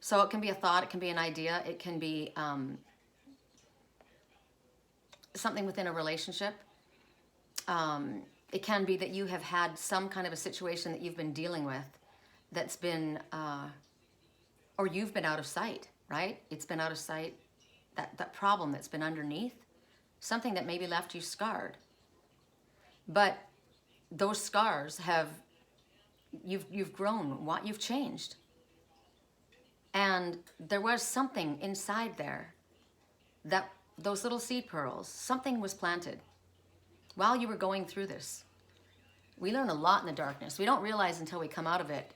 So it can be a thought, it can be an idea, it can be something within a relationship. It can be that you have had some kind of a situation that you've been dealing with that's been, or you've been out of sight, right? It's been out of sight, that problem that's been underneath, something that maybe left you scarred. But those scars you've grown, you've changed. And there was something inside there, that those little seed pearls, something was planted while you were going through this. We learn a lot in the darkness. We don't realize until we come out of it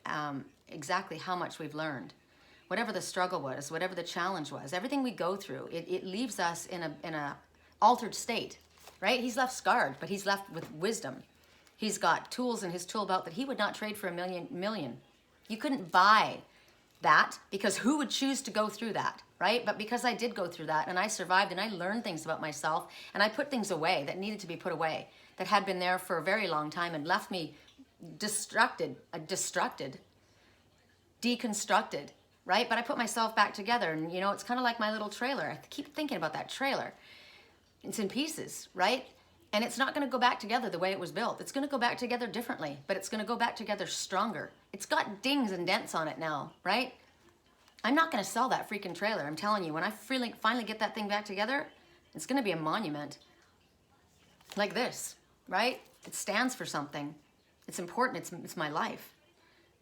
exactly how much we've learned. Whatever the struggle was, whatever the challenge was, everything we go through, it leaves us in a altered state, right? He's left scarred, but he's left with wisdom. He's got tools in his tool belt that he would not trade for a million. You couldn't buy that, because who would choose to go through that, right? But because I did go through that, and I survived, and I learned things about myself, and I put things away that needed to be put away, that had been there for a very long time and left me deconstructed, right? But I put myself back together, and it's kind of like my little trailer. I keep thinking about that trailer. It's in pieces, right? And it's not going to go back together the way it was built. It's going to go back together differently, but it's going to go back together stronger. It's got dings and dents on it now, right? I'm not going to sell that freaking trailer. I'm telling you, when I finally get that thing back together, it's going to be a monument. Like this, right? It stands for something. It's important. It's my life.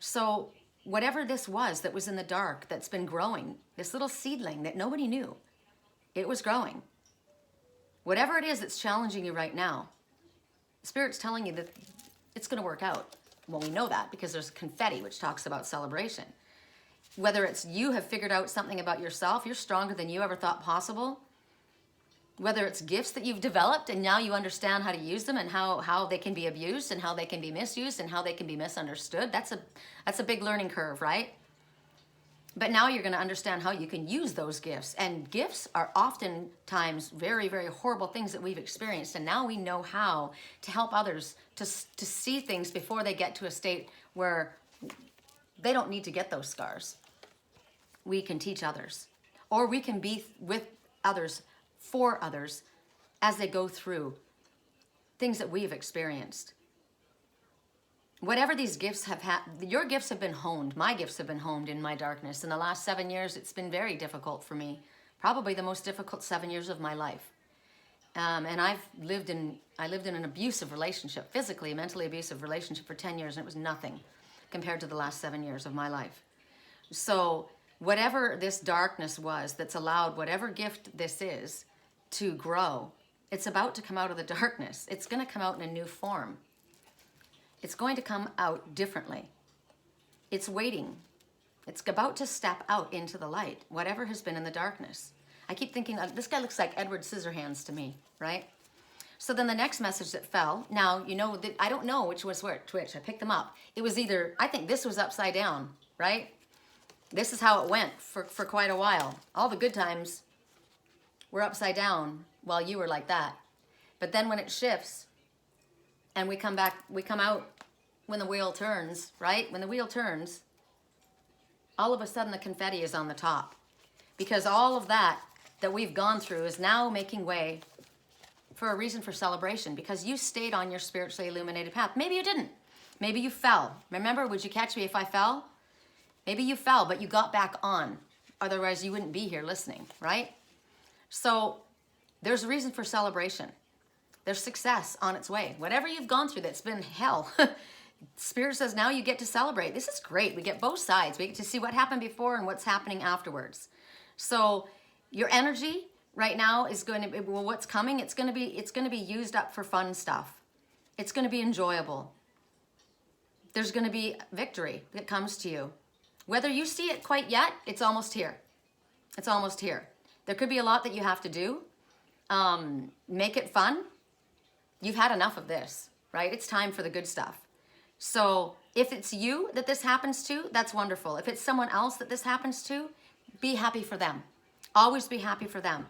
So whatever this was that was in the dark, that's been growing, this little seedling that nobody knew, it was growing. Whatever it is that's challenging you right now, Spirit's telling you that it's going to work out. Well, we know that because there's Confetti, which talks about celebration. Whether it's you have figured out something about yourself, you're stronger than you ever thought possible. Whether it's gifts that you've developed and now you understand how to use them, and how they can be abused and how they can be misused and how they can be misunderstood. That's a big learning curve, right? But now you're going to understand how you can use those gifts. And gifts are oftentimes very, very horrible things that we've experienced. And now we know how to help others to see things before they get to a state where They don't need to get those scars. We can teach others, or we can be with others, for others, as they go through things that we've experienced. Whatever these gifts have had, your gifts have been honed. My gifts have been honed in my darkness. In the last 7 years, it's been very difficult for me. Probably the most difficult 7 years of my life. And I lived in an abusive relationship, physically, mentally abusive relationship for 10 years, and it was nothing compared to the last 7 years of my life. So whatever this darkness was that's allowed whatever gift this is to grow, it's about to come out of the darkness. It's going to come out in a new form. It's going to come out differently. It's waiting. It's about to step out into the light, whatever has been in the darkness. I keep thinking, this guy looks like Edward Scissorhands to me, right? So then the next message that fell, now, you know, that I don't know which was which. I picked them up. It was either, I think this was upside down, right? This is how it went for quite a while. All the good times were upside down while you were like that. But then when it shifts and we come out when the wheel turns, right? When the wheel turns, all of a sudden the confetti is on the top. Because all of that we've gone through is now making way for a reason for celebration, because you stayed on your spiritually illuminated path. Maybe you didn't. Maybe you fell. Remember, would you catch me if I fell? Maybe you fell, but you got back on. Otherwise, you wouldn't be here listening, right? So there's a reason for celebration. There's success on its way. Whatever you've gone through that's been hell, Spirit says now you get to celebrate. This is great. We get both sides. We get to see what happened before and what's happening afterwards. So your energy right now is going to be, well, what's coming, it's going to be used up for fun stuff. It's going to be enjoyable. There's going to be victory that comes to you. Whether you see it quite yet, it's almost here. It's almost here. There could be a lot that you have to do. Make it fun. You've had enough of this, right? It's time for the good stuff. So if it's you that this happens to, that's wonderful. If it's someone else that this happens to, be happy for them. Always be happy for them.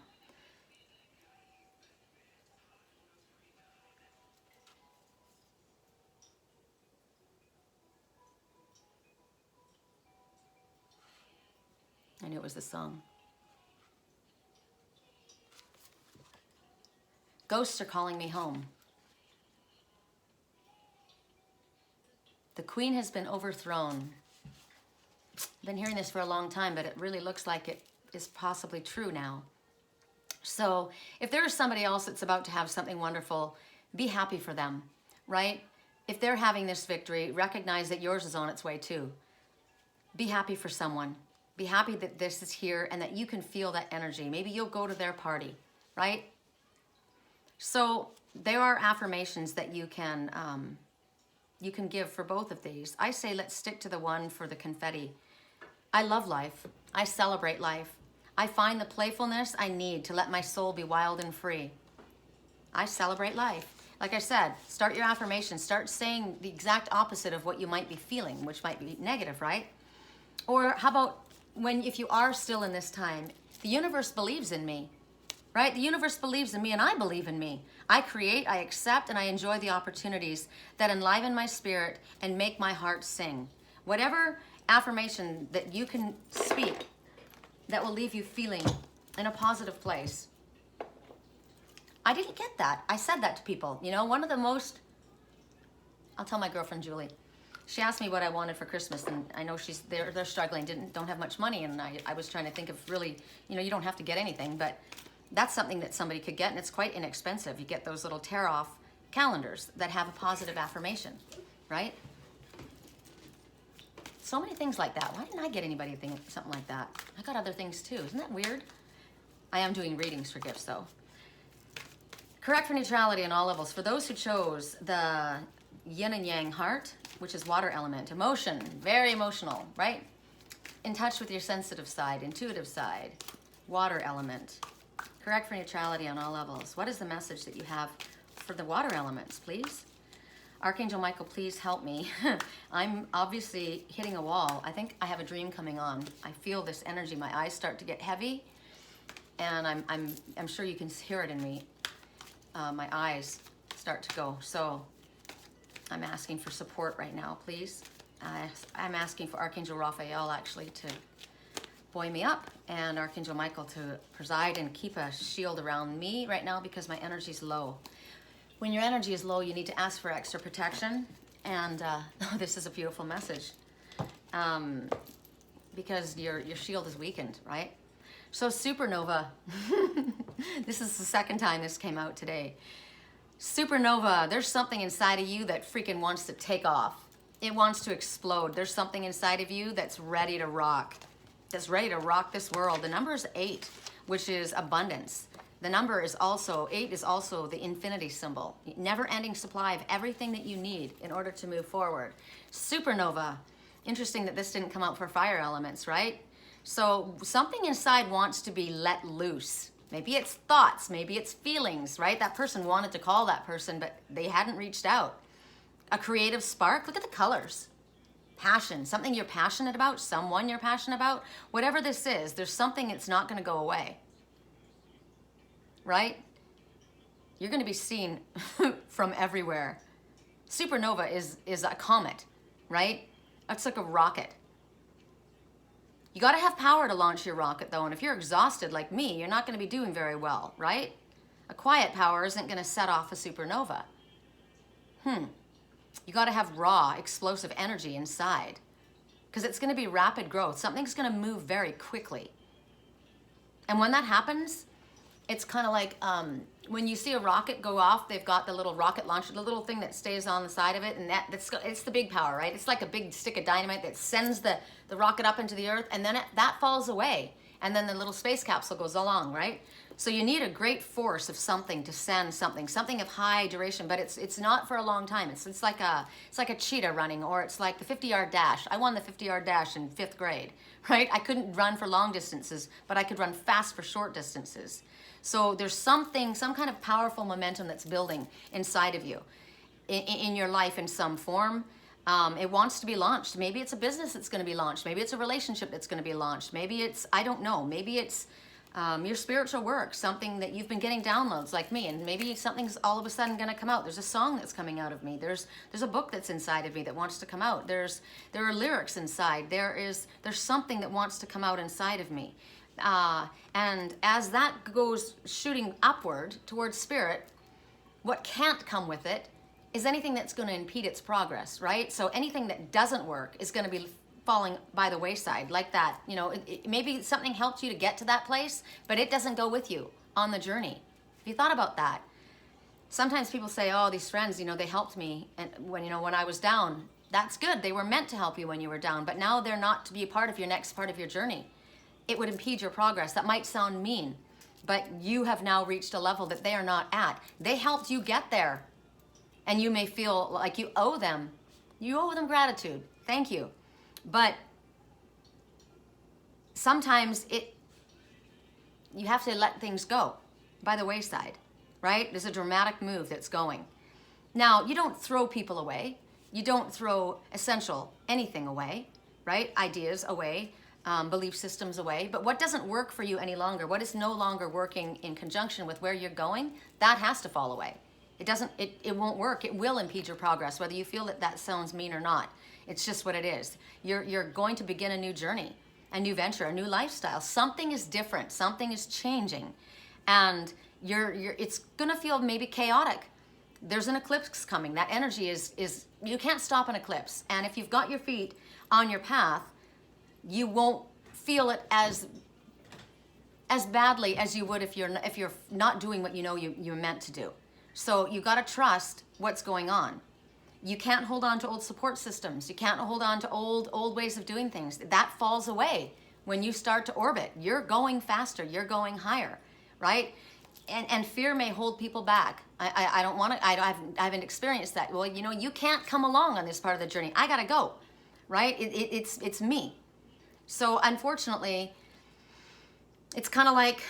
I knew it was the song. Ghosts are calling me home. The queen has been overthrown. I've been hearing this for a long time, but it really looks like it is possibly true now. So if there is somebody else that's about to have something wonderful, be happy for them, right? If they're having this victory, recognize that yours is on its way too. Be happy for someone. Be happy that this is here and that you can feel that energy. Maybe you'll go to their party, right? So there are affirmations that you can give for both of these. I say let's stick to the one for the confetti. I love life. I celebrate life. I find the playfulness I need to let my soul be wild and free. I celebrate life. Like I said, start your affirmations. Start saying the exact opposite of what you might be feeling, which might be negative, right? Or how about if you are still in this time, the universe believes in me, right? The universe believes in me and I believe in me. I create, I accept, and I enjoy the opportunities that enliven my spirit and make my heart sing. Whatever affirmation that you can speak that will leave you feeling in a positive place. I didn't get that. I said that to people. You know, one of the most, I'll tell my girlfriend Julie, she asked me what I wanted for Christmas, and I know they're struggling, don't have much money, and I was trying to think of really, you know, you don't have to get anything, but that's something that somebody could get, and it's quite inexpensive. You get those little tear-off calendars that have a positive affirmation, right? So many things like that. Why didn't I get anybody something like that? I got other things too. Isn't that weird? I am doing readings for gifts, though. Correct for neutrality on all levels. For those who chose the yin and yang heart, which is water element, emotion, very emotional, right? In touch with your sensitive side, intuitive side, water element. Correct for neutrality on all levels. What is the message that you have for the water elements, please? Archangel Michael, please help me. I'm obviously hitting a wall. I think I have a dream coming on. I feel this energy. My eyes start to get heavy, and I'm sure you can hear it in me. My eyes start to go. So I'm asking for support right now, please. I'm asking for Archangel Raphael actually to buoy me up, and Archangel Michael to preside and keep a shield around me right now because my energy is low. When your energy is low, you need to ask for extra protection. And this is a beautiful message because your shield is weakened, right? So Supernova, this is the second time this came out today. Supernova, there's something inside of you that freaking wants to take off. It wants to explode. There's something inside of you that's ready to rock. That's ready to rock this world. The number is 8, which is abundance. The number is also, 8 is also the infinity symbol. Never-ending supply of everything that you need in order to move forward. Supernova. Interesting that this didn't come out for fire elements, right? So something inside wants to be let loose. Maybe it's thoughts, maybe it's feelings, right? That person wanted to call that person, but they hadn't reached out. A creative spark. Look at the colors. Passion, something you're passionate about, someone you're passionate about, whatever this is, there's something that's not going to go away, right? You're going to be seen from everywhere. Supernova is a comet, right? It's like a rocket. You got to have power to launch your rocket though, and if you're exhausted like me, you're not going to be doing very well, right? A quiet power isn't going to set off a supernova. You got to have raw, explosive energy inside because it's going to be rapid growth. Something's going to move very quickly. And when that happens, it's kind of like when you see a rocket go off, they've got the little rocket launcher, the little thing that stays on the side of it, and it's the big power, right? It's like a big stick of dynamite that sends the rocket up into the earth, and then that falls away, and then the little space capsule goes along, right? So you need a great force of something to send something of high duration, but it's not for a long time. It's like a cheetah running, or it's like the 50-yard dash. I won the 50-yard dash in 5th grade, right? I couldn't run for long distances, but I could run fast for short distances. So there's some kind of powerful momentum that's building inside of you, in your life in some form. It wants to be launched. Maybe it's a business that's going to be launched. Maybe it's a relationship that's going to be launched. Maybe it's, I don't know, maybe it's your spiritual work, something that you've been getting downloads like me, and maybe something's all of a sudden going to come out. There's a song that's coming out of me. There's a book that's inside of me that wants to come out. There are lyrics inside. There's something that wants to come out inside of me. And as that goes shooting upward towards spirit, what can't come with it is anything that's going to impede its progress, right? So anything that doesn't work is going to be falling by the wayside like that. You know, maybe something helped you to get to that place, but it doesn't go with you on the journey. Have you thought about that? Sometimes people say, oh, these friends, you know, they helped me and when I was down. That's good. They were meant to help you when you were down, but now they're not to be a part of your next part of your journey. It would impede your progress. That might sound mean, but you have now reached a level that they are not at. They helped you get there, and you may feel like you owe them. You owe them gratitude. Thank you. But sometimes you have to let things go by the wayside, right? There's a dramatic move that's going. Now, you don't throw people away. You don't throw anything away, right? Ideas away. Belief systems away, but what doesn't work for you any longer, what is no longer working in conjunction with where you're going, that has to fall away. It won't work. It will impede your progress, whether you feel that sounds mean or not. It's just what it is. You're going to begin a new journey, a new venture, a new lifestyle. Something is different. Something is changing, and it's gonna feel maybe chaotic. There's an eclipse coming. That energy is you can't stop an eclipse, and if you've got your feet on your path, you won't feel it as badly as you would if you're not doing what you know you're meant to do. So you got to trust what's going on. You can't hold on to old support systems. You can't hold on to old ways of doing things. That falls away when you start to orbit. You're going faster. You're going higher, right? And fear may hold people back. I don't want to. I haven't experienced that. Well, you know, you can't come along on this part of the journey. I gotta go, right? It's me. So unfortunately, it's kind of like,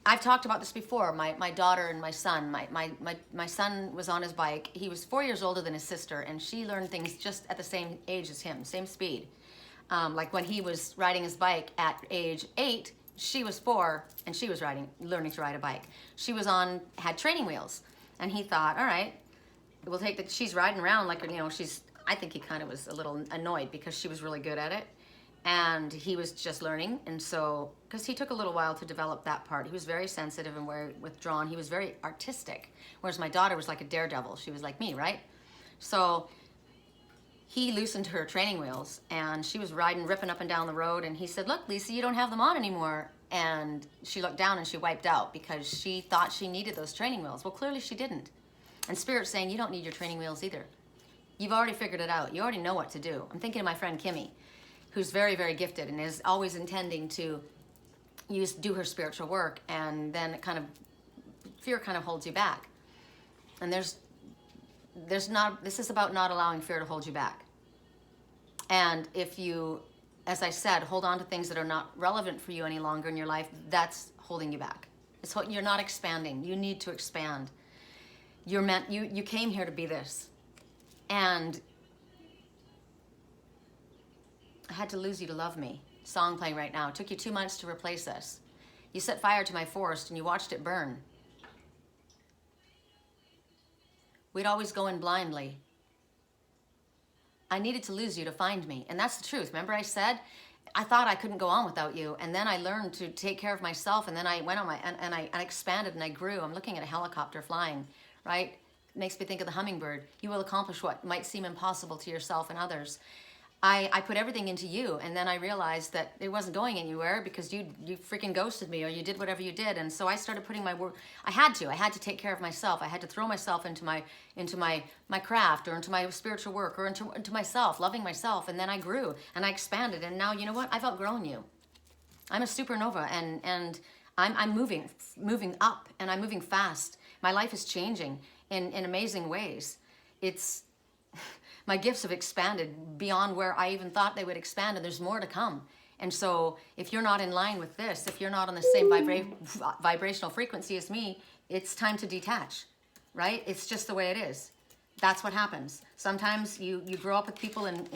I've talked about this before, my daughter and my son. My son was on his bike. He was 4 years older than his sister, and she learned things just at the same age as him, same speed. Like when he was riding his bike at age 8, she was 4, and she was learning to ride a bike. She had training wheels, and he thought, all right, she's riding around like, you know, she's I think he kind of was a little annoyed because she was really good at it. And he was just learning. And so, because he took a little while to develop that part. He was very sensitive and very withdrawn. He was very artistic. Whereas my daughter was like a daredevil. She was like me, right? So he loosened her training wheels and she was riding, ripping up and down the road. And he said, look, Lisa, you don't have them on anymore. And she looked down and she wiped out because she thought she needed those training wheels. Well, clearly she didn't. And Spirit's saying, you don't need your training wheels either. You've already figured it out. You already know what to do. I'm thinking of my friend Kimmy, who's very, very gifted and is always intending to do her spiritual work, and then fear kind of holds you back. And this is about not allowing fear to hold you back. And if you, as I said, hold on to things that are not relevant for you any longer in your life, that's holding you back. You're not expanding. You need to expand. You came here to be this. And I had to lose you to love me. Song playing right now. It took you 2 months to replace us. You set fire to my forest and you watched it burn. We'd always go in blindly. I needed to lose you to find me. And that's the truth. Remember I said, I thought I couldn't go on without you. And then I learned to take care of myself. And then I went on and I expanded and I grew. I'm looking at a helicopter flying, right? It makes me think of the hummingbird. You will accomplish what might seem impossible to yourself and others. I put everything into you, and then I realized that it wasn't going anywhere because you freaking ghosted me, or you did whatever you did. And so I started putting my work. I had to take care of myself. I had to throw myself into my craft, or into my spiritual work, or into myself, loving myself. And then I grew and I expanded. And now, you know what? I've outgrown you. I'm a supernova, and I'm moving up, and I'm moving fast. My life is changing in amazing ways. My gifts have expanded beyond where I even thought they would expand, and there's more to come. And so if you're not in line with this, if you're not on the same vibrational frequency as me, it's time to detach, right? It's just the way it is. That's what happens. Sometimes you grow up with people, and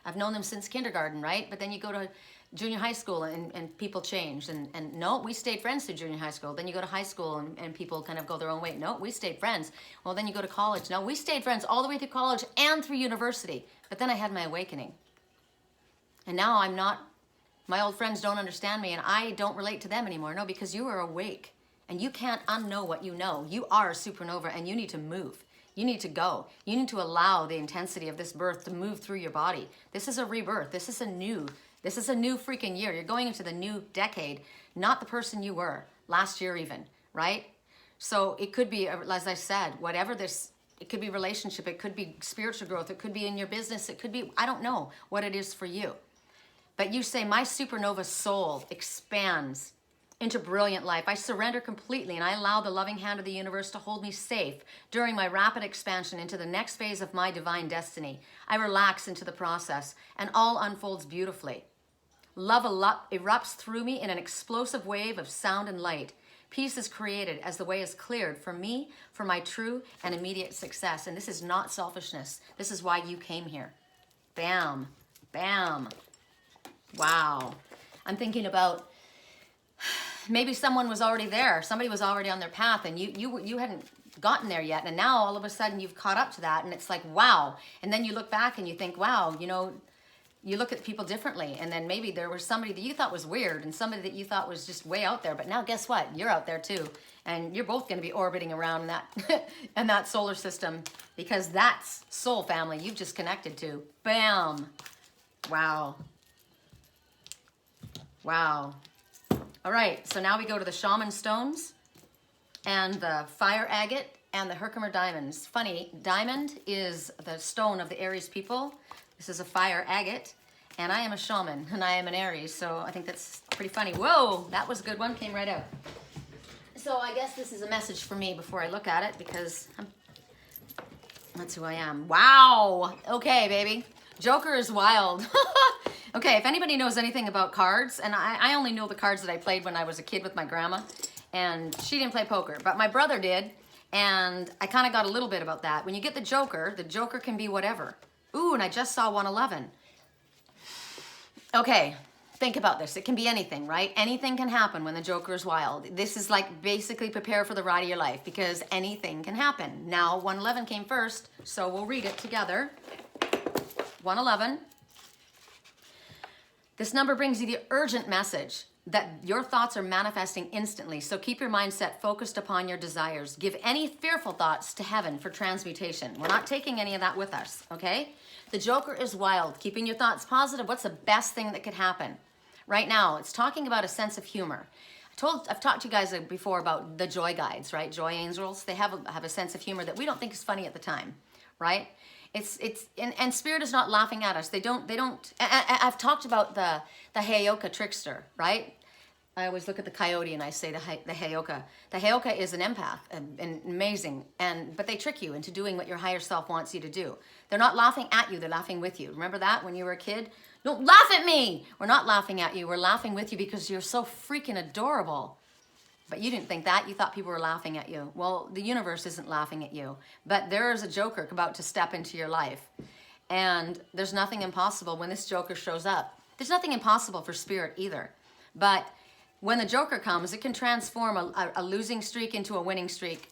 I've known them since kindergarten, right? But then you go to junior high school and people change. And no, we stayed friends through junior high school. Then you go to high school and people kind of go their own way. No, we stayed friends. Well, then you go to college. No, we stayed friends all the way through college and through university. But then I had my awakening. And now I'm not, my old friends don't understand me, and I don't relate to them anymore. No, because you are awake and you can't unknow what you know. You are a supernova, and you need to move. You need to go. You need to allow the intensity of this birth to move through your body. This is a rebirth. This is a new freaking year. You're going into the new decade, not the person you were last year even, right? So it could be, as I said, whatever this, it could be relationship, it could be spiritual growth, it could be in your business, it could be, I don't know what it is for you. But you say, my supernova soul expands into brilliant life. I surrender completely, and I allow the loving hand of the universe to hold me safe during my rapid expansion into the next phase of my divine destiny. I relax into the process, and all unfolds beautifully. Love erupts through me in an explosive wave of sound and light. Peace is created as the way is cleared for me, for my true and immediate success. And this is not selfishness. This is why you came here. Bam, bam. Wow. I'm thinking about maybe someone was already there. Somebody was already on their path, and you hadn't gotten there yet. And now all of a sudden you've caught up to that, and it's like, wow. And then you look back and you think, wow, you know, you look at people differently. And then maybe there was somebody that you thought was weird and somebody that you thought was just way out there. But now guess what? You're out there too. And you're both going to be orbiting around that in that solar system, because that's soul family you've just connected to. Bam. Wow. Wow. All right, so now we go to the shaman stones and the fire agate and the Herkimer diamonds. Funny, diamond is the stone of the Aries people. This is a fire agate, and I am a shaman, and I am an Aries, so I think that's pretty funny. Whoa, that was a good one, came right out. So I guess this is a message for me before I look at it, because that's who I am. Wow, okay, baby. Joker is wild. Okay, if anybody knows anything about cards, and I only know the cards that I played when I was a kid with my grandma, and she didn't play poker, but my brother did, and I kind of got a little bit about that. When you get the Joker can be whatever. Ooh, and I just saw 111. Okay, think about this. It can be anything, right? Anything can happen when the Joker is wild. This is like basically prepare for the ride of your life, because anything can happen. Now, 111 came first, so we'll read it together. 111. This number brings you the urgent message that your thoughts are manifesting instantly. So keep your mindset focused upon your desires. Give any fearful thoughts to heaven for transmutation. We're not taking any of that with us, okay? The Joker is wild. Keeping your thoughts positive, what's the best thing that could happen? Right now, it's talking about a sense of humor. I've talked to you guys before about the joy guides, right? Joy angels. They have a sense of humor that we don't think is funny at the time, right? And spirit is not laughing at us. They don't. I've talked about the Heyoka trickster, right? I always look at the coyote and I say the Heyoka. The Heyoka is an empath, and amazing, but they trick you into doing what your higher self wants you to do. They're not laughing at you, they're laughing with you. Remember that when you were a kid? Don't laugh at me! We're not laughing at you, we're laughing with you because you're so freaking adorable. But you didn't think that, you thought people were laughing at you. Well, the universe isn't laughing at you, but there is a Joker about to step into your life. And there's nothing impossible when this Joker shows up. There's nothing impossible for spirit either. But when the Joker comes, it can transform a losing streak into a winning streak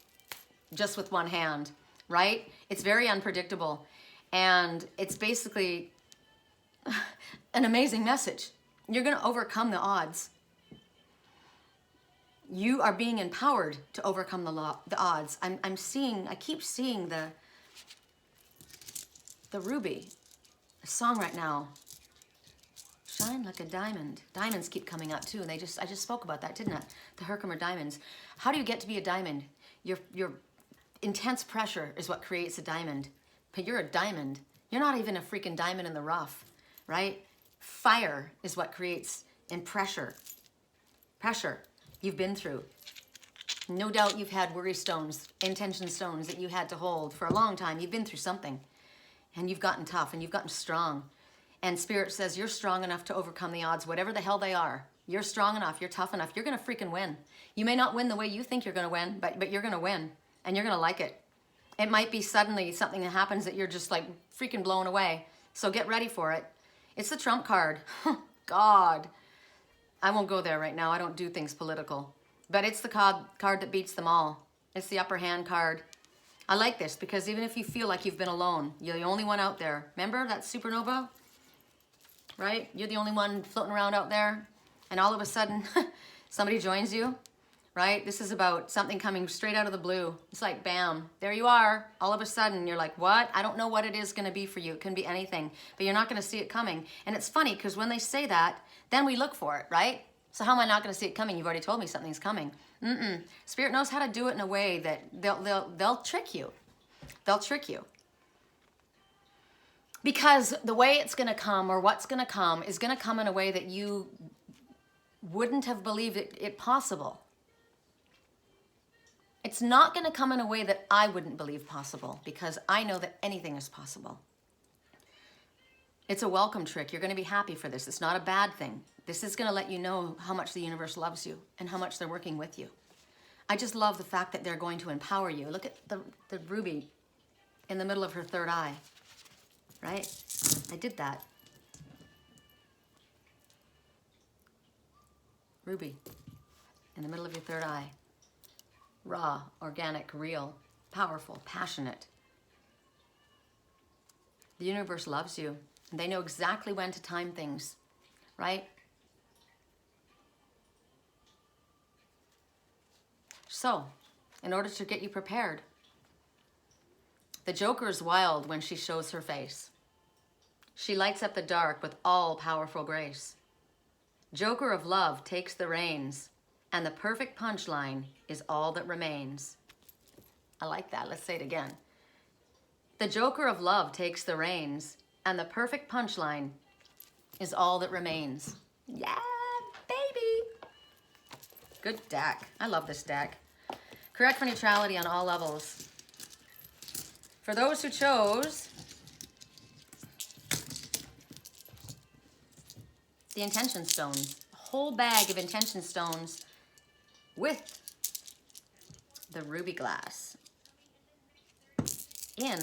just with one hand, right? It's very unpredictable. And it's basically an amazing message. You're going to overcome the odds. You are being empowered to overcome the odds. I keep seeing the ruby, a song right now. Shine like a diamond. Diamonds keep coming up too, and I just spoke about that, didn't I? The Herkimer diamonds. How do you get to be a diamond? Your intense pressure is what creates a diamond. But you're a diamond. You're not even a freaking diamond in the rough, right? Fire is what creates in pressure. Pressure you've been through. No doubt you've had worry stones, intention stones that you had to hold for a long time. You've been through something, and you've gotten tough, and you've gotten strong. And Spirit says you're strong enough to overcome the odds, whatever the hell they are. You're strong enough, you're tough enough, you're gonna freaking win. You may not win the way you think you're gonna win, but you're gonna win, and you're gonna like it. It might be suddenly something that happens that you're just like freaking blown away. So get ready for it. It's the Trump card. God. I won't go there right now, I don't do things political. But it's the card that beats them all. It's the upper hand card. I like this because even if you feel like you've been alone, you're the only one out there. Remember that supernova? Right? You're the only one floating around out there, and all of a sudden somebody joins you, right? This is about something coming straight out of the blue. It's like, bam, there you are. All of a sudden you're like, what? I don't know what it is going to be for you. It can be anything, but you're not going to see it coming. And it's funny because when they say that, then we look for it, right? So how am I not going to see it coming? You've already told me something's coming. Spirit knows how to do it in a way that they'll trick you. They'll trick you. Because the way it's going to come, or what's going to come, is going to come in a way that you wouldn't have believed it possible. It's not going to come in a way that I wouldn't believe possible, because I know that anything is possible. It's a welcome trick. You're going to be happy for this. It's not a bad thing. This is going to let you know how much the universe loves you and how much they're working with you. I just love the fact that they're going to empower you. Look at the ruby in the middle of her third eye. Right? I did that. Ruby, in the middle of your third eye. Raw, organic, real, powerful, passionate. The universe loves you, and they know exactly when to time things, right? So, in order to get you prepared, the Joker is wild when she shows her face. She lights up the dark with all-powerful grace. Joker of love takes the reins, and the perfect punchline is all that remains. I like that. Let's say it again. The Joker of love takes the reins, and the perfect punchline is all that remains. Yeah, baby. Good deck. I love this deck. Correct for neutrality on all levels. For those who chose the intention stones, a whole bag of intention stones with the ruby glass in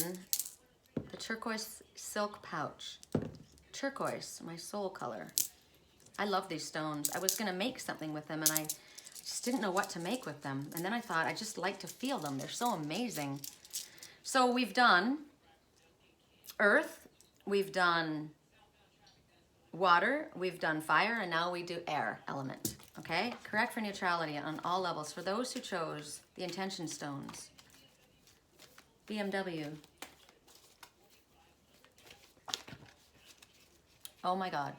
the turquoise silk pouch. Turquoise, my soul color. I love these stones. I was gonna make something with them and I just didn't know what to make with them. And then I thought, I just like to feel them. They're so amazing. So we've done earth, we've done water, we've done fire, and now we do air element. Okay? Correct for neutrality on all levels. For those who chose the intention stones, BMW. Oh my God.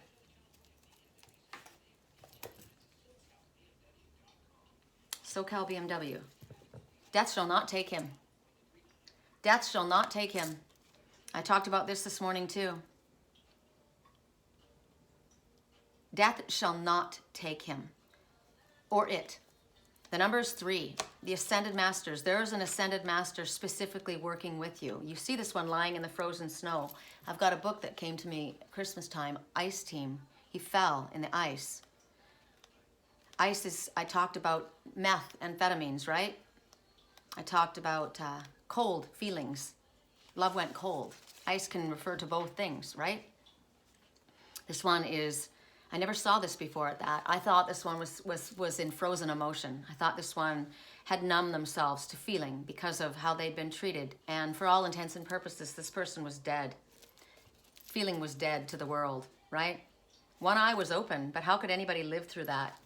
SoCal BMW. Death shall not take him. Death shall not take him. I talked about this morning too. Death shall not take him or it. The number is 3. The ascended masters. There is an ascended master specifically working with you. You see this one lying in the frozen snow. I've got a book that came to me at Christmas time, Ice Team. He fell in the ice. Ice is, I talked about meth, amphetamines, right? I talked about cold feelings. Love went cold. Ice can refer to both things, right? This one is, I never saw this before at that. I thought this one was in frozen emotion. I thought this one had numbed themselves to feeling because of how they'd been treated. And for all intents and purposes, this person was dead. Feeling was dead to the world, right? One eye was open, but how could anybody live through that?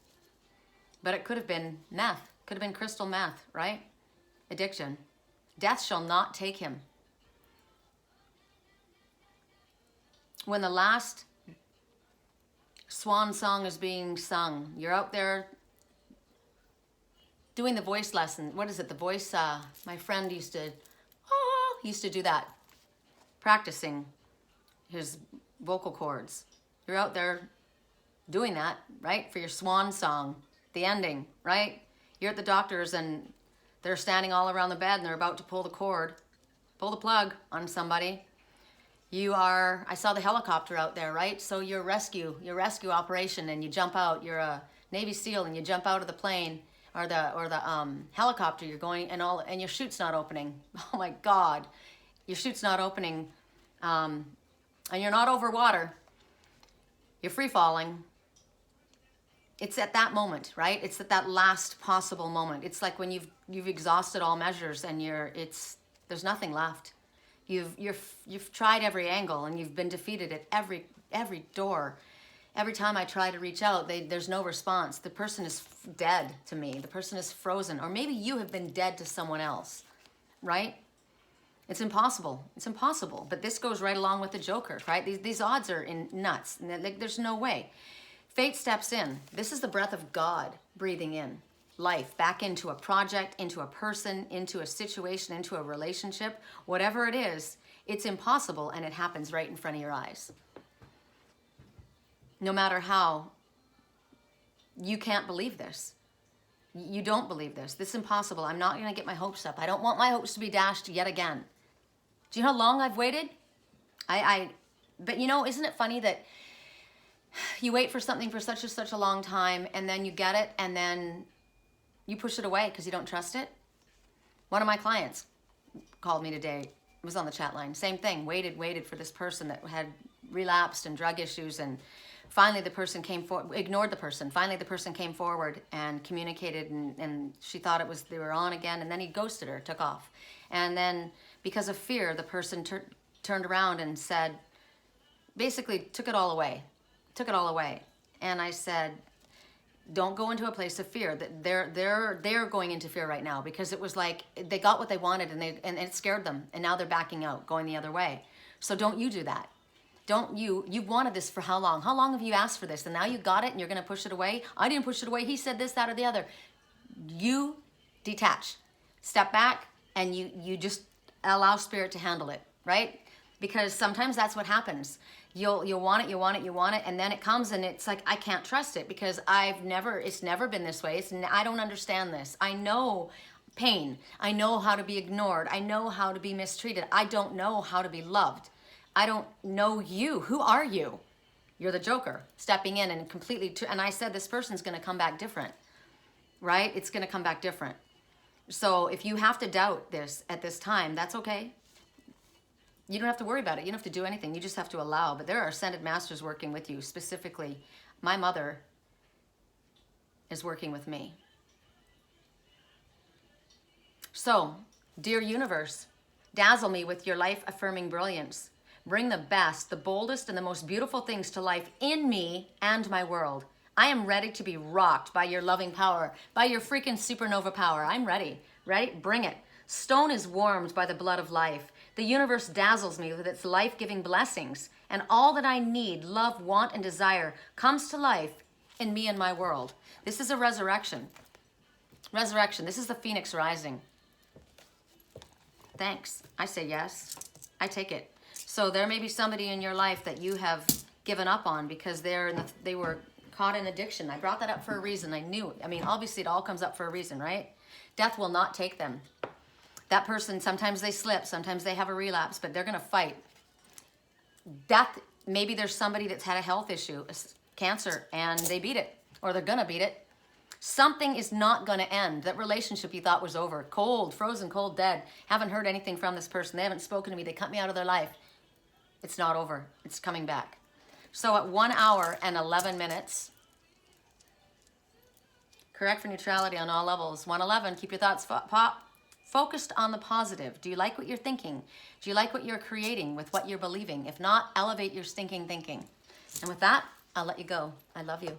But it could have been meth, could have been crystal meth, right? Addiction. Death shall not take him. When the last swan song is being sung, you're out there doing the voice lesson. What is it? The voice, my friend used to do that, practicing his vocal cords. You're out there doing that, right? For your swan song, the ending, right? You're at the doctor's and they're standing all around the bed and they're about to pull the cord, pull the plug on somebody. You are, I saw the helicopter out there, right? So your rescue operation, and you jump out. You're a Navy SEAL and you jump out of the plane or the helicopter. You're going and your chute's not opening. Oh my God, your chute's not opening, and you're not over water. You're free falling. It's at that moment, right? It's at that last possible moment. It's like when you've exhausted all measures and there's nothing left. You've tried every angle and you've been defeated at every door. Every time I try to reach out, there's no response. The person is dead to me. The person is frozen. Or maybe you have been dead to someone else, right? It's impossible. It's impossible. But this goes right along with the Joker, right? These odds are nuts. There's no way. Fate steps in. This is the breath of God breathing in life back into a project, into a person, into a situation, into a relationship. Whatever it is, it's impossible, and it happens right in front of your eyes. No matter how, you can't believe this. You don't believe this. This is impossible. I'm not going to get my hopes up. I don't want my hopes to be dashed yet again. Do you know how long I've waited? But you know, isn't it funny that you wait for something for such a long time, and then you get it, and then you push it away because you don't trust it? One of my clients called me today. It was on the chat line. Same thing. Waited for this person that had relapsed and drug issues, and finally the person came forward. Ignored the person. Finally the person came forward and communicated, and she thought they were on again, and then he ghosted her, took off. And then because of fear, the person turned around and said, basically took it all away. And I said, don't go into a place of fear. That they're going into fear right now, because it was like they got what they wanted, and it scared them, and now they're backing out, going the other way. So don't you do that. You've wanted this for how long? How long have you asked for this? And now you got it and you're going to push it away? I didn't push it away. He said this, that, or the other. You detach, step back, and you just allow spirit to handle it, right? Because sometimes that's what happens. You'll want it, and then it comes and it's like, I can't trust it because it's never been this way. I don't understand this. I know pain. I know how to be ignored. I know how to be mistreated. I don't know how to be loved. I don't know you. Who are you? You're the Joker stepping in and completely, and I said this person's going to come back different, right? It's going to come back different. So if you have to doubt this at this time, that's okay. You don't have to worry about it. You don't have to do anything. You just have to allow. But there are ascended masters working with you. Specifically, my mother is working with me. So, dear universe, dazzle me with your life-affirming brilliance. bring the best, the boldest, and the most beautiful things to life in me and my world. I am ready to be rocked by your loving power, by your freaking supernova power. I'm ready. Ready? Bring it. Stone is warmed by the blood of life. The universe dazzles me with its life-giving blessings, and all that I need, love, want, and desire comes to life in me and my world. This is a resurrection. Resurrection. This is the phoenix rising. Thanks. I say yes. I take it. So there may be somebody in your life that you have given up on because they were caught in addiction. I brought that up for a reason. I knew. I mean, obviously it all comes up for a reason, right? Death will not take them. That person, sometimes they slip, sometimes they have a relapse, but they're going to fight. Death, maybe there's somebody that's had a health issue, cancer, and they beat it, or they're going to beat it. Something is not going to end. That relationship you thought was over, cold, frozen, cold, dead. Haven't heard anything from this person. They haven't spoken to me. They cut me out of their life. It's not over. It's coming back. So at 1 hour and 11 minutes, correct for neutrality on all levels. 111, keep your thoughts focused on the positive. Do you like what you're thinking? Do you like what you're creating with what you're believing? If not, elevate your stinking thinking. And with that, I'll let you go. I love you.